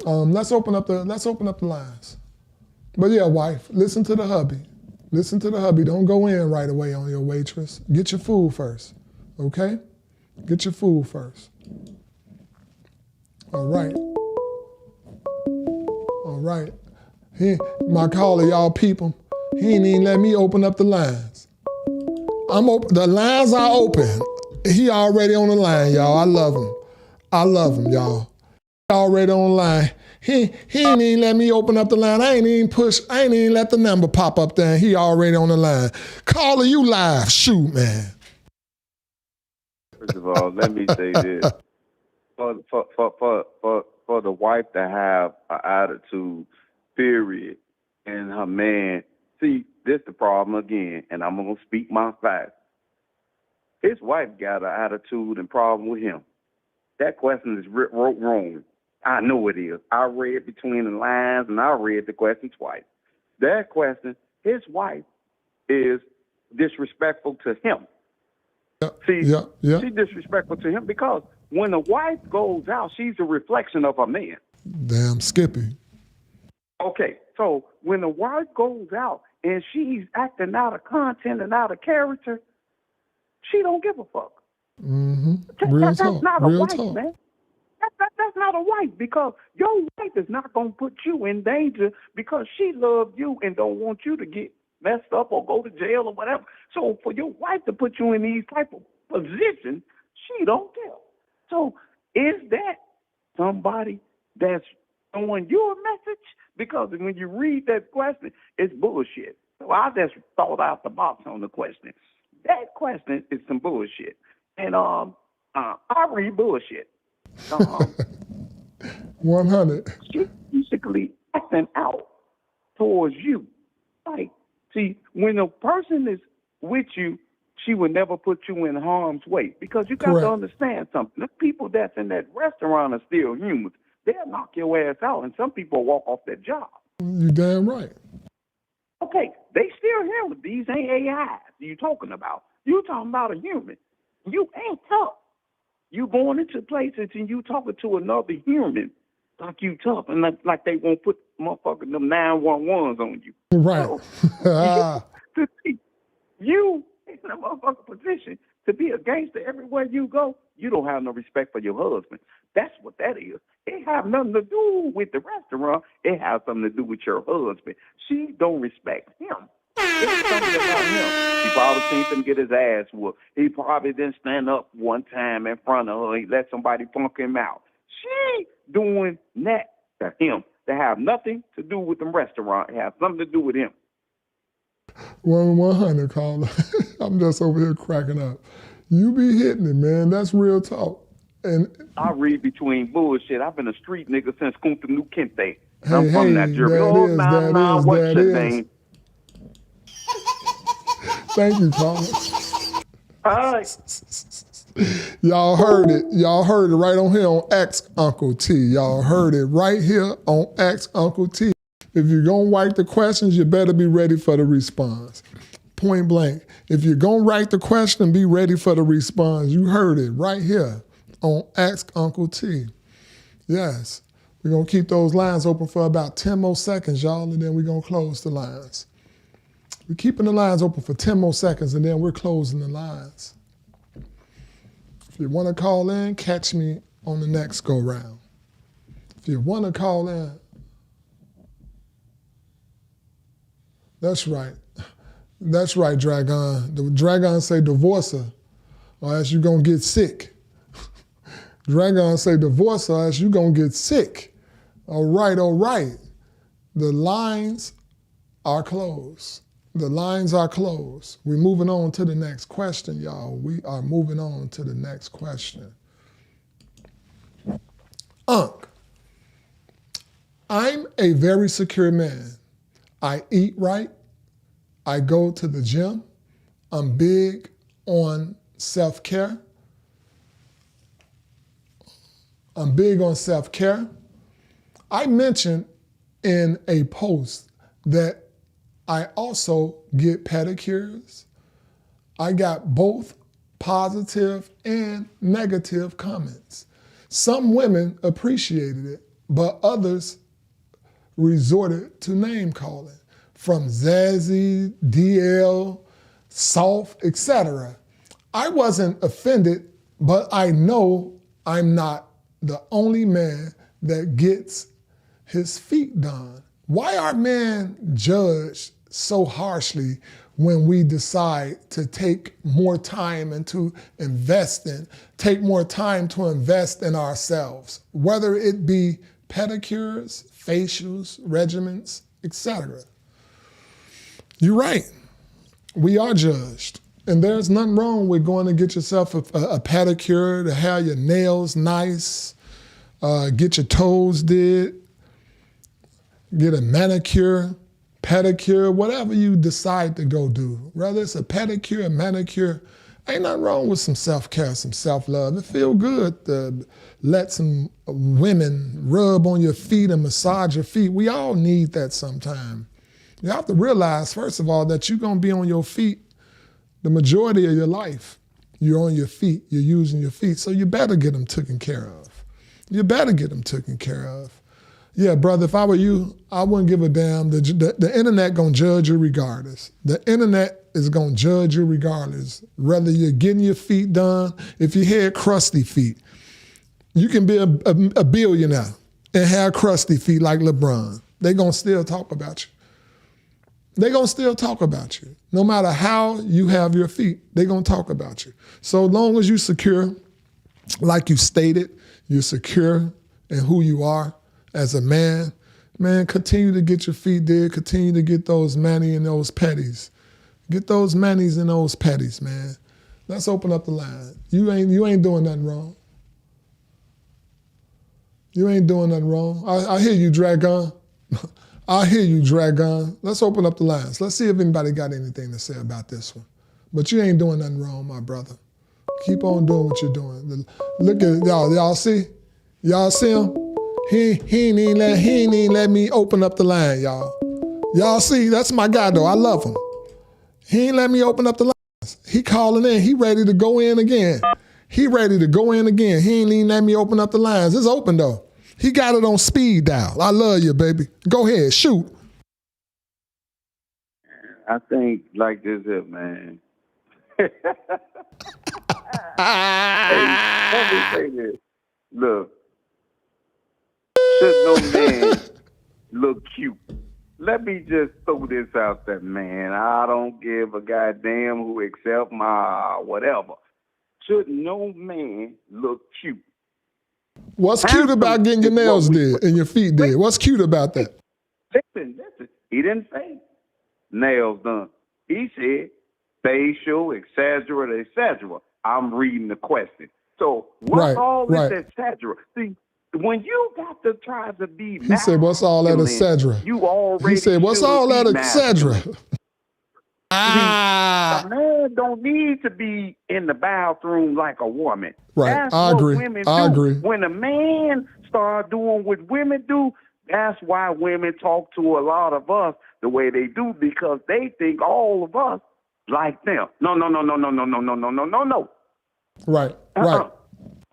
Let's open up the lines. But yeah, wife, listen to the hubby. Listen to the hubby. Don't go in right away on your waitress. Get your food first, okay? Get your food first. All right. All right. My caller, y'all peep him. He ain't even let me open up the lines. The lines are open. He already on the line, y'all. I love him. I love him, y'all. He already on the line. He ain't even let me open up the line. I ain't even let the number pop up there. He already on the line. Caller, you live. Shoot, man. First of all, let me say this. For the wife to have an attitude, period, and her man, see, this the problem again, and I'm going to speak my facts. His wife got an attitude and problem with him. That question is wrote wrong. I know it is. I read between the lines, and I read the question twice. That question, his wife is disrespectful to him. See, she's disrespectful to him because when a wife goes out, she's a reflection of her man. Damn Skippy. Okay, so when a wife goes out and she's acting out of content and out of character, she don't give a fuck. Mm-hmm. That's not a wife, talk. man. That's not a wife, because your wife is not going to put you in danger because she loves you and don't want you to get messed up or go to jail or whatever. So for your wife to put you in these type of positions, she don't care. So is that somebody that's throwing you a message? Because when you read that question, it's bullshit. So I just thought out the box on the question. That question is some bullshit. And I read bullshit. 100. She's basically acting out towards you. Like, see, when a person is with you, she would never put you in harm's way, because you got to understand something. The people that's in that restaurant are still humans. They'll knock your ass out, and some people walk off their job. You damn right. Okay, they still humans. These ain't AIs you talking about. You talking about a human. You ain't tough. You going into places and you talking to another human like you tough, and like they won't put motherfucking them 911s on you. Right. So, to see you in a motherfucking position to be a gangster everywhere you go, you don't have no respect for your husband. That's what that is. It have nothing to do with the restaurant. It has something to do with your husband. She don't respect him. It's something about him. He probably seen him get his ass whooped. He probably didn't stand up one time in front of her. He let somebody punk him out. She doing that to him. That have nothing to do with the restaurant. It has something to do with him. 100, caller. I'm just over here cracking up. You be hitting it, man. That's real talk. And I read between bullshit. I've been a street nigga since Kunta New Kente. I'm from Nigeria. What's your name? Thank you, caller. All right. Y'all heard it. Y'all heard it right on here on Ask Uncle T. Y'all heard it right here on Ask Uncle T. If you're going to write the questions, you better be ready for the response. Point blank. If you're going to write the question, be ready for the response. You heard it right here on Ask Uncle T. Yes. We're going to keep those lines open for about 10 more seconds, y'all, and then we're going to close the lines. We're keeping the lines open for 10 more seconds, and then we're closing the lines. If you want to call in, catch me on the next go-round. If you want to call in, that's right. That's right, Dragon. The Dragon say divorce her, or else you're going to get sick. Dragon say divorce her, or else you're going to get sick. All right, all right. The lines are closed. The lines are closed. We're moving on to the next question, y'all. We are moving on to the next question. Unc, I'm a very secure man. I eat right. I go to the gym. I'm big on self-care. I'm big on self-care. I mentioned in a post that I also get pedicures. I got both positive and negative comments. Some women appreciated it, but others resorted to name calling, from Zazzy, DL, Soft, etc. I wasn't offended, but I know I'm not the only man that gets his feet done. Why are men judged so harshly when we decide to take more time and to take more time to invest in ourselves, whether it be pedicures, facials, regimens, etc.? You're right. We are judged. And there's nothing wrong with going to get yourself a pedicure, to have your nails nice, get your toes did, get a manicure, pedicure, whatever you decide to go do. Whether it's a pedicure, a manicure, ain't nothing wrong with some self-care, some self-love. It feel good to let some women rub on your feet and massage your feet. We all need that sometime. You have to realize, first of all, that you're going to be on your feet the majority of your life. You're on your feet, you're using your feet, so you better get them taken care of. You better get them taken care of. Yeah, brother, if I were you, I wouldn't give a damn. The internet going to judge you regardless. The internet is going to judge you regardless. Whether you're getting your feet done, if you had crusty feet, you can be a billionaire and have crusty feet like LeBron. They're going to still talk about you. They're going to still talk about you. No matter how you have your feet, they're going to talk about you. So long as you're secure, like you stated, you're secure in who you are as a man, continue to get your feet did, continue to get those manis and those petties. Get those manis and those petties, man. Let's open up the line. You ain't doing nothing wrong. You ain't doing nothing wrong. I hear you, Dragon. I hear you, Dragon. Let's open up the lines. Let's see if anybody got anything to say about this one. But you ain't doing nothing wrong, my brother. Keep on doing what you're doing. Look at y'all. Y'all see? Y'all see him? He ain't even let me open up the line, y'all. Y'all see? That's my guy, though. I love him. He ain't let me open up the lines. He calling in. He ready to go in again. He ready to go in again. He ain't even let me open up the lines. It's open, though. He got it on speed dial. I love you, baby. Go ahead, shoot. I think like this here, man. Hey, let me say this. Look, should no man look cute? Let me just throw this out there, man. I don't give a goddamn who accept my whatever. Should no man look cute? What's cute about getting your nails did and your feet did? What's cute about that? Listen. He didn't say nails done. He said facial, etc. I'm reading the question. So what's all this etc.? See, when you got to try to be he said, what's all that etc.? You already He said, what's all that etc.? A man don't need to be in the bathroom like a woman. Right. That's I what agree. women I do. agree. When a man start doing what women do, that's why women talk to a lot of us the way they do, because they think all of us like them. No. Right. Right.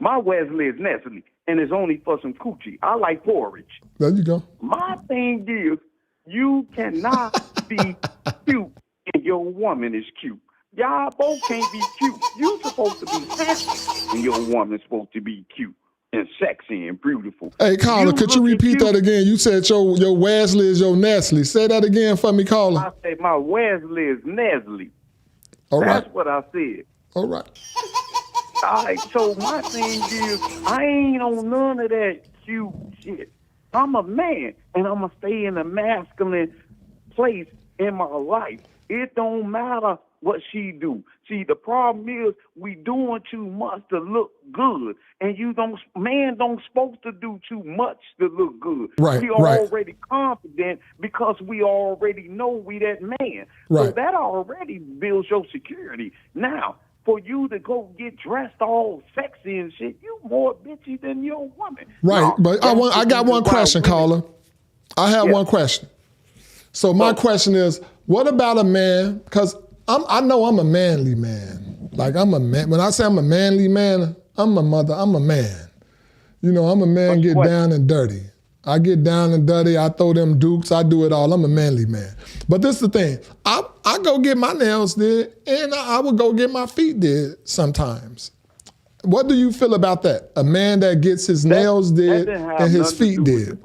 My Wesley is Nestle, and it's only for some coochie. I like porridge. There you go. My thing is, you cannot be cute and your woman is cute. Y'all both can't be cute. You supposed to be handsome, and your woman's supposed to be cute and sexy and beautiful. Hey, Carla, could you repeat that again? You said your Wesley is your Nestle. Say that again for me, Carla. I said my Wesley is Nestle. All right. That's what I said. All right. All right, so my thing is, I ain't on none of that cute shit. I'm a man, and I'm going to stay in a masculine place in my life. It don't matter what she do. See, the problem is we doing too much to look good, and man don't supposed to do too much to look good. Right, We right. already confident because we already know we that man. So Right. that already builds your security. Now, for you to go get dressed all sexy and shit, you more bitchy than your woman. Right, No, but I got one question, Carla. I have one question. So my question is, what about a man? Because I know I'm a manly man. Like I'm a man. When I say I'm a manly man, I'm a man. You know, I'm a man. Get down and dirty. I get down and dirty. I throw them dukes. I do it all. I'm a manly man. But this is the thing. I go get my nails did, and I would go get my feet did sometimes. What do you feel about that? A man that gets his nails did and his feet did.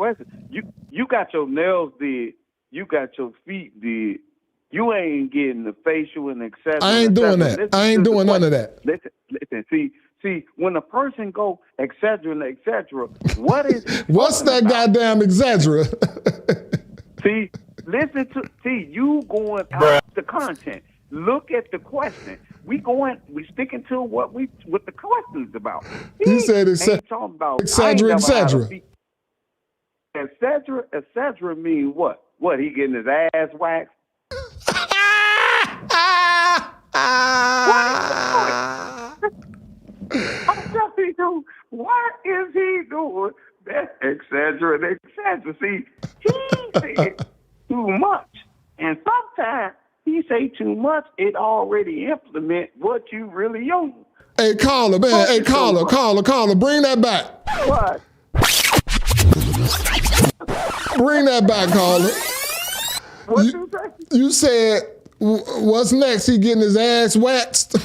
You got your nails did. You got your feet did. You ain't getting the facial and etc. I ain't doing that. I ain't doing none of that. Listen. See, when a person go etc. and etc. What is what's that goddamn etc.? See, you going out the content. Look at the question. We sticking to what the question's about. He said ain't talking about etc. etc. mean what? What, he getting his ass waxed? I'm telling you, what is he doing? That's etc. See, he said too much. And sometimes he say too much, it already implement what you really own. Hey, Carla, man. Hey, Carla, bring that back. What? Bring that back, Carla. What you say? You said, what's next? He getting his ass waxed?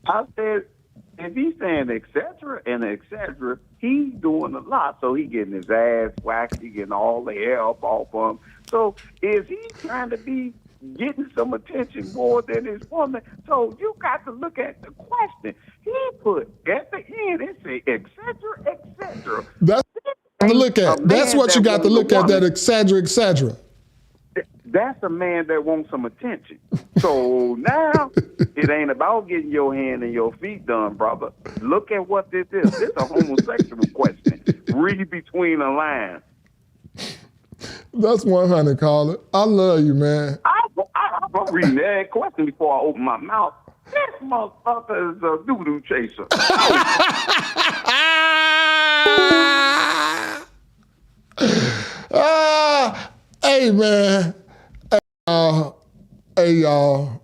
I said, if he's saying etc. and etc., he's doing a lot. So he getting his ass waxed, he getting all the hair up off of him. So is he trying to be getting some attention more than his woman? So you got to look at the question. He put at the end, it say etc. etc. That's to look at. That's what you got to look at, that etc. That's a man that wants some attention. So now it ain't about getting your hand and your feet done, brother. Look at what this is. This is a homosexual question. Read between the lines. That's 100, Carla. I love you, man. I'm reading that question before I open my mouth. This motherfucker is a doo-doo chaser. Hey, man. Hey, y'all.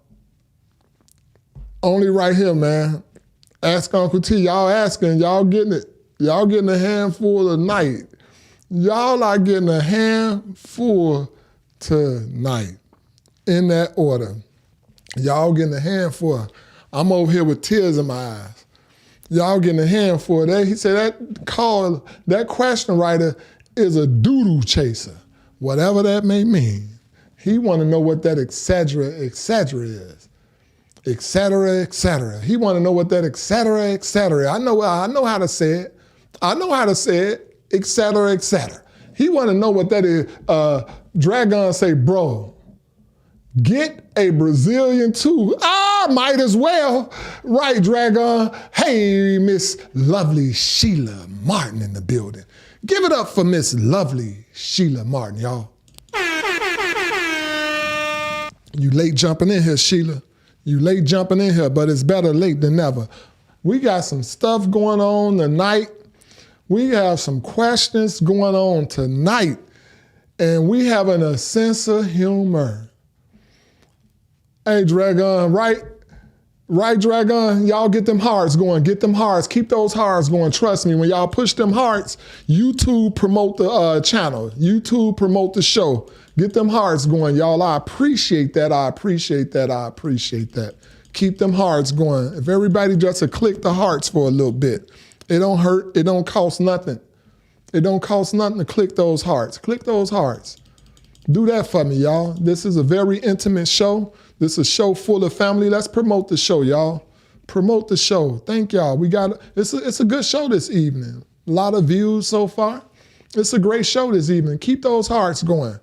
Only right here, man. Ask Uncle T. Y'all asking, y'all getting it. Y'all getting a handful tonight. Y'all are getting a handful tonight. In that order. Y'all getting a handful. I'm over here with tears in my eyes. Y'all getting a handful. He said that question writer is a doodle chaser. Whatever that may mean. He want to know what that etc. is. etc. He want to know what that etc. I know how to say it. etc. He want to know what that is. Dragon say, bro, get a Brazilian too. Might as well. Right, Dragon. Hey, Miss Lovely Sheila Martin in the building. Give it up for Miss Lovely Sheila Martin, y'all. You late jumping in here, Sheila. You late jumping in here, but it's better late than never. We got some stuff going on tonight. We have some questions going on tonight. And we having a sense of humor. Hey, Dragon, right? Right, Dragon? Y'all get them hearts going. Get them hearts. Keep those hearts going. Trust me, when y'all push them hearts, YouTube promote the channel. YouTube promote the show. Get them hearts going, y'all. I appreciate that. I appreciate that. I appreciate that. Keep them hearts going. If everybody just click the hearts for a little bit, it don't hurt. It don't cost nothing. It don't cost nothing to click those hearts. Click those hearts. Do that for me, y'all. This is a very intimate show. This is a show full of family. Let's promote the show, y'all. Promote the show. Thank y'all. It's a good show this evening. A lot of views so far. It's a great show this evening. Keep those hearts going.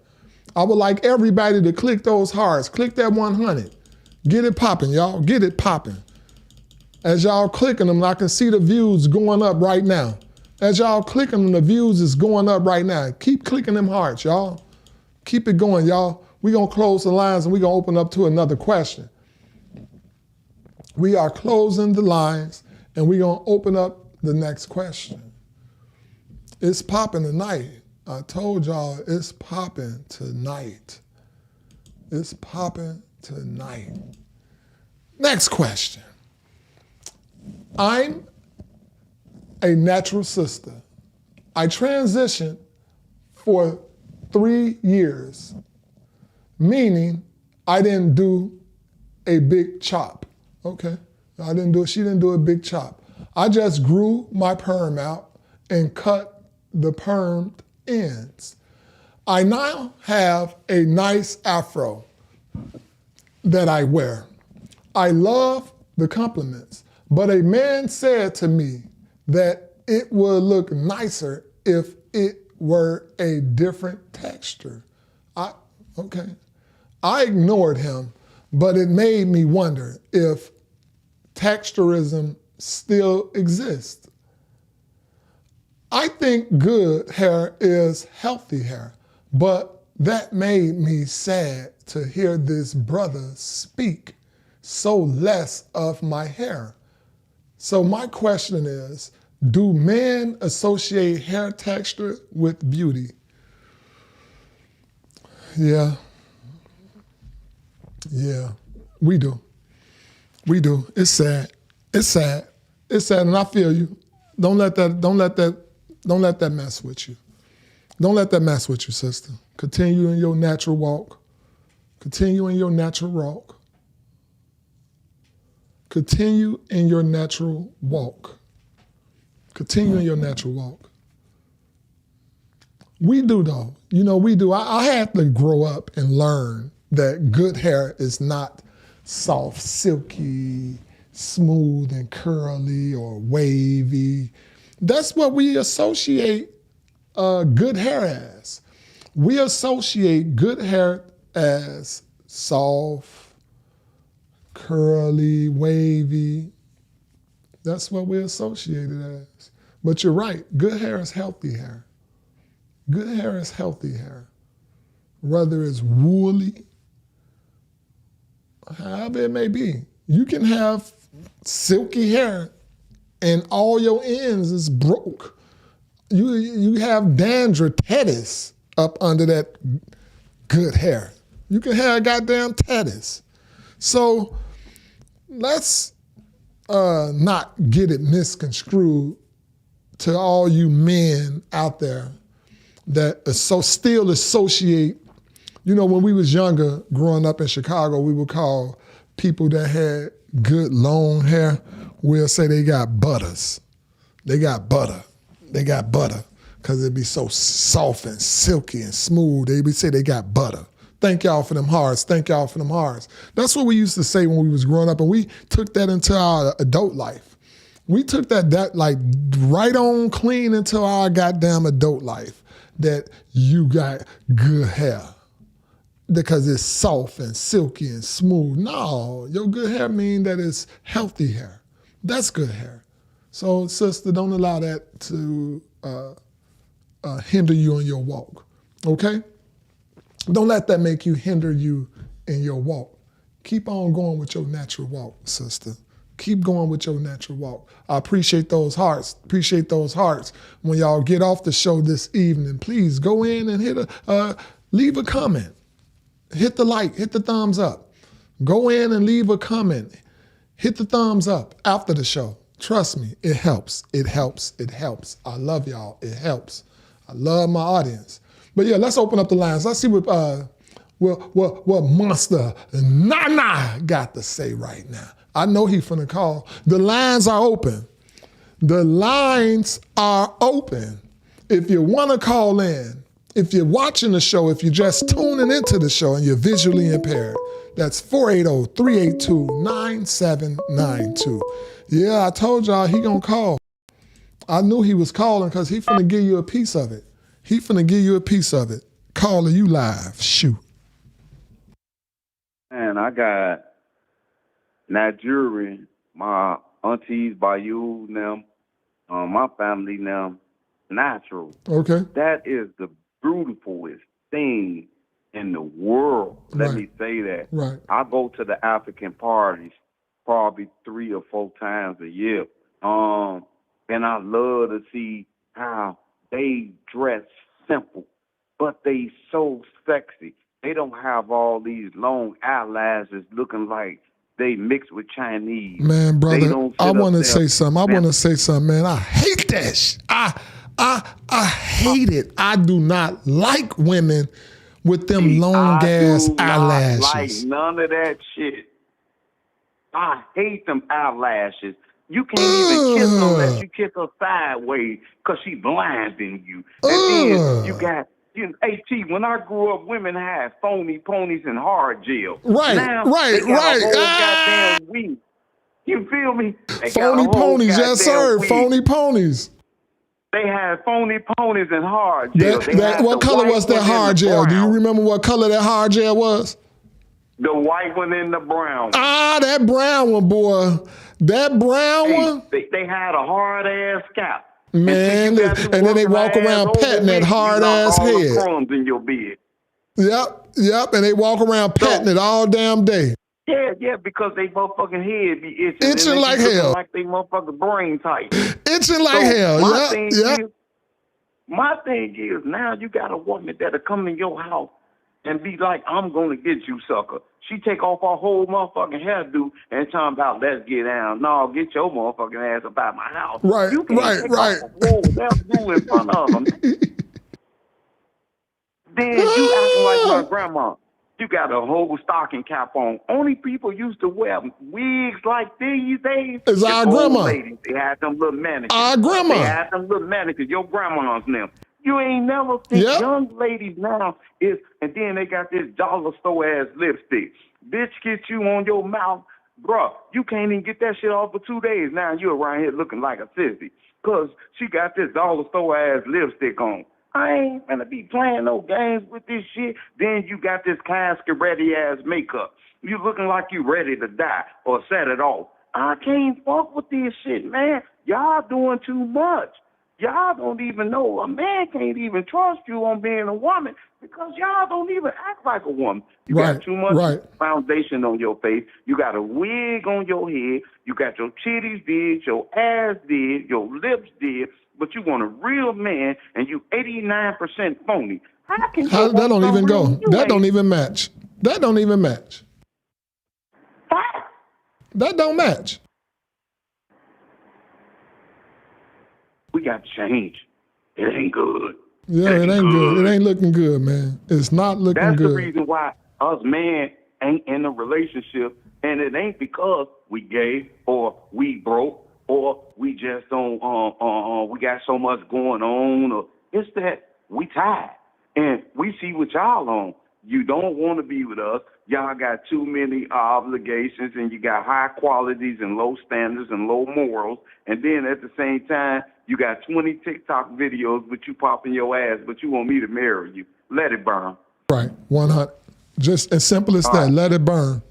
I would like everybody to click those hearts. Click that 100. Get it popping, y'all. Get it popping. As y'all clicking them, I can see the views going up right now. As y'all clicking them, the views is going up right now. Keep clicking them hearts, y'all. Keep it going, y'all. We're going to close the lines and we're going to open up to another question. We are closing the lines and we're going to open up the next question. It's popping tonight. I told y'all it's popping tonight. It's popping tonight. Next question. I'm a natural sister. I transitioned for 3 years, meaning I didn't do a big chop. Okay, she didn't do a big chop. I just grew my perm out and cut the permed ends. I now have a nice afro that I wear. I love the compliments, but a man said to me that it would look nicer if it were a different texture. I ignored him, but it made me wonder if texturism still exists. I think good hair is healthy hair, but that made me sad to hear this brother speak so less of my hair. So my question is, do men associate hair texture with beauty? Yeah, we do. We do. It's sad. It's sad. It's sad, and I feel you. Don't let that mess with you. Don't let that mess with you, sister. Continue in your natural walk. Continue in your natural walk. Continue in your natural walk. Continue in your natural walk. We do though. You know, we do. I had to grow up and learn that good hair is not soft, silky, smooth and curly or wavy. That's what we associate good hair as. We associate good hair as soft, curly, wavy. That's what we associate it as. But you're right, good hair is healthy hair. Good hair is healthy hair. Whether it's woolly, however it may be. You can have silky hair and all your ends is broke. You have dandruff up under that good hair. You can have goddamn tatties. So let's not get it misconstrued to all you men out there that still associate. You know, when we was younger, growing up in Chicago, we would call people that had good long hair, we'll say they got butters. They got butter. They got butter because it'd be so soft and silky and smooth. They'd say they got butter. Thank y'all for them hearts. Thank y'all for them hearts. That's what we used to say when we was growing up, and we took that into our adult life. We took that like right on clean into our goddamn adult life, that you got good hair because it's soft and silky and smooth. No, your good hair mean that it's healthy hair. That's good hair. So sister, don't allow that to hinder you in your walk, okay? Don't let that make you hinder you in your walk. Keep on going with your natural walk, sister. Keep going with your natural walk. I appreciate those hearts. Appreciate those hearts. When y'all get off the show this evening, please go in and leave a comment. Hit the like, hit the thumbs up. Go in and leave a comment. Hit the thumbs up after the show. Trust me, it helps. It helps. It helps. I love y'all. It helps. I love my audience. But yeah, let's open up the lines. Let's see what Monster Nana got to say right now. I know he finna call. The lines are open. The lines are open. If you want to call in, if you're watching the show, if you're just tuning into the show and you're visually impaired, that's 480-382-9792. Yeah, I told y'all he gonna call. I knew he was calling because he finna give you a piece of it. He finna give you a piece of it. Caller, you live. Shoot. Man, I got Nigerian, my aunties, Bayou, them, my family, them, natural. Okay. That is the beautifulest thing in the world. Let me say that. Right. I go to the African parties probably 3 or 4 times a year. And I love to see how they dress simple, but they so sexy. They don't have all these long eyelashes looking like they mixed with Chinese. Man, brother, I want to say something. I want to say something, man. I hate that shit. I hate it. I do not like women with them long ass eyelashes. I do not like none of that shit. I hate them eyelashes. You can't even kiss her unless you kiss her sideways because she blinding you. And then you got, hey, T, when I grew up, women had phony ponies and hard gel. Right, now, right. They got a whole goddamn week. You feel me? They phony ponies, yes, sir. Week. Phony ponies. They had phony ponies and hard gel. What color was that hard gel? Do you remember what color that hard gel was? The white one and the brown. Ah, that brown one, boy. That brown one. They had a hard ass scalp. Man, and then they walk around patting that hard ass head. Crumbs in your bed. Yep, and they walk around patting it all damn day. Yeah, because they motherfucking head be itching. Itching like hell. Like they motherfucking brain tight. Itching like hell. My thing is, now you got a woman that'll come in your house and be like, I'm going to get you, sucker. She take off her whole motherfucking hairdo and talking about, let's get down. No, get your motherfucking ass up out my house. Right. You can't take off the whole hairdo in front of them. Then you acting like my grandma. You got a whole stocking cap on. Only people used to wear wigs like these days is our grandma. Ladies. They had them little mannequins. Our grandma. They had them little mannequins. Your grandma's them. You ain't never seen young ladies now and then they got this dollar store ass lipstick. Bitch, get you on your mouth. Bruh, you can't even get that shit off for 2 days. Now you around here looking like a sissy. Cause she got this dollar store ass lipstick on. I ain't gonna be playing no games with this shit. Then you got this casket ready ass makeup. You looking like you ready to die or set it off. I can't fuck with this shit, man. Y'all doing too much. Y'all don't even know. A man can't even trust you on being a woman because y'all don't even act like a woman. You got too much foundation on your face. You got a wig on your head. You got your titties did, your ass did, your lips did, but you want a real man and you 89% phony. How can that don't even go. That don't even match. That don't even match. That don't match. We got to change. It ain't good. Yeah, it ain't good. It ain't looking good, man. It's not looking good. That's the reason why us men ain't in a relationship, and it ain't because we gay or we broke or we just don't we got so much going on. Or it's that we tired and we see what y'all on. You don't want to be with us. Y'all got too many obligations, and you got high qualities and low standards and low morals. And then at the same time, you got 20 TikTok videos with you popping your ass, but you want me to marry you. Let it burn. Right, 100. Just as simple as that. Let it burn.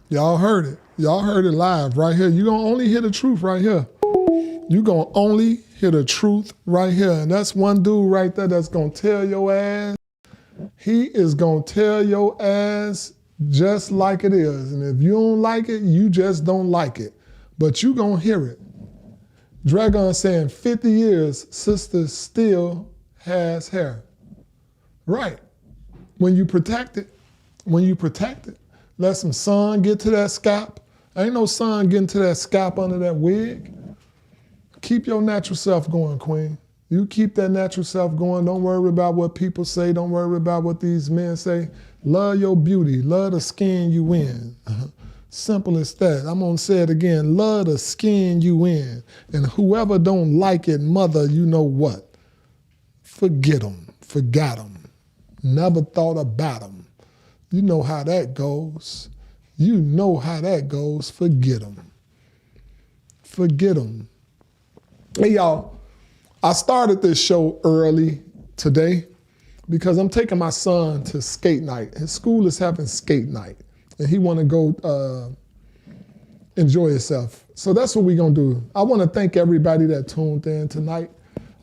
Y'all heard it. Y'all heard it live right here. You're going to only hear the truth right here. You're going to only hear the truth right here. And that's one dude right there that's going to tell your ass He is going to tell your ass just like it is. And if you don't like it, you just don't like it. But you going to hear it. Dragon saying 50 years, sister still has hair. Right. When you protect it, let some sun get to that scalp. Ain't no sun getting to that scalp under that wig. Keep your natural self going, queen. You keep that natural self going. Don't worry about what people say. Don't worry about what these men say. Love your beauty. Love the skin you in. Simple as that. I'm going to say it again. Love the skin you in. And whoever don't like it, mother, you know what? Forget them. Forgot them. Never thought about them. You know how that goes. You know how that goes. Forget them. Forget them. Hey, y'all. I started this show early today because I'm taking my son to skate night. His school is having skate night, and he want to go enjoy himself. So that's what we're going to do. I want to thank everybody that tuned in tonight.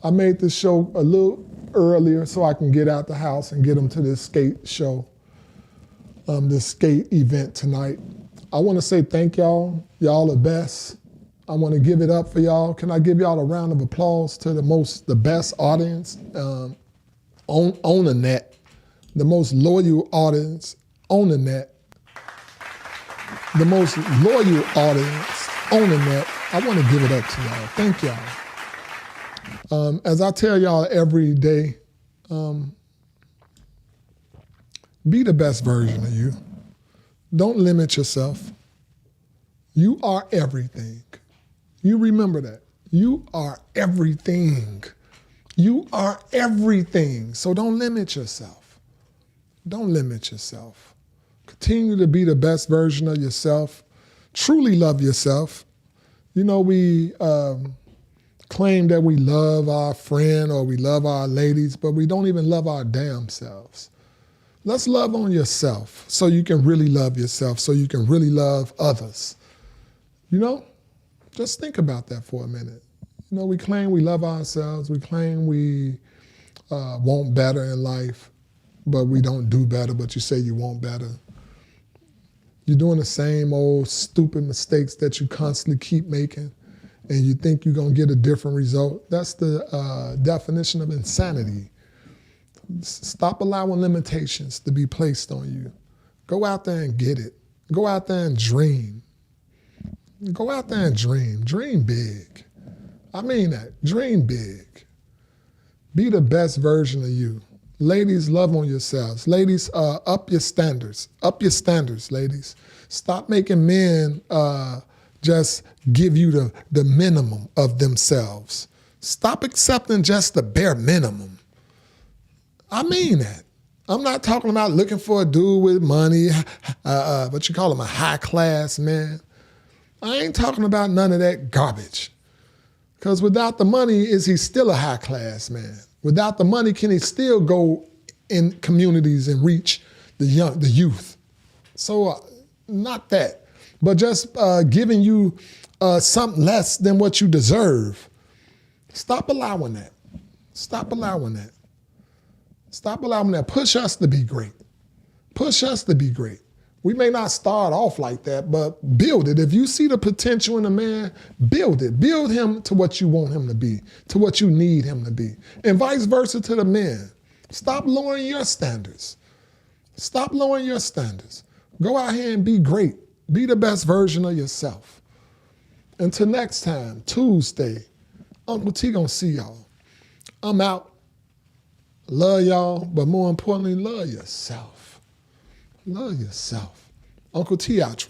I made this show a little earlier so I can get out the house and get him to this skate show, this skate event tonight. I want to say thank y'all. Y'all the best. I want to give it up for y'all. Can I give y'all a round of applause to the best audience on the net, the most loyal audience on the net, the most loyal audience on the net. I want to give it up to y'all. Thank y'all. As I tell y'all every day, be the best version of you. Don't limit yourself. You are everything. You remember that. You are everything. You are everything. So don't limit yourself. Don't limit yourself. Continue to be the best version of yourself. Truly love yourself. You know, we claim that we love our friend or we love our ladies, but we don't even love our damn selves. Let's love on yourself so you can really love yourself, so you can really love others. You know? Just think about that for a minute. You know, we claim we love ourselves. We claim we want better in life, but we don't do better, but you say you want better. You're doing the same old stupid mistakes that you constantly keep making, and you think you're going to get a different result. That's the definition of insanity. Stop allowing limitations to be placed on you. Go out there and get it. Go out there and dream. Go out there and dream. Dream big. I mean that. Dream big. Be the best version of you. Ladies, love on yourselves. Ladies, up your standards. Up your standards, ladies. Stop making men just give you the minimum of themselves. Stop accepting just the bare minimum. I mean that. I'm not talking about looking for a dude with money, what you call him, a high class man. I ain't talking about none of that garbage. Because without the money, is he still a high class man? Without the money, can he still go in communities and reach the youth? So not that, but just giving you something less than what you deserve. Stop allowing that. Stop allowing that. Stop allowing that. Push us to be great. Push us to be great. We may not start off like that, but build it. If you see the potential in a man, build it. Build him to what you want him to be, to what you need him to be. And vice versa to the men. Stop lowering your standards. Stop lowering your standards. Go out here and be great. Be the best version of yourself. Until next time, Tuesday, Uncle T gonna see y'all. I'm out. Love y'all, but more importantly, love yourself. Love yourself. Uncle T outro.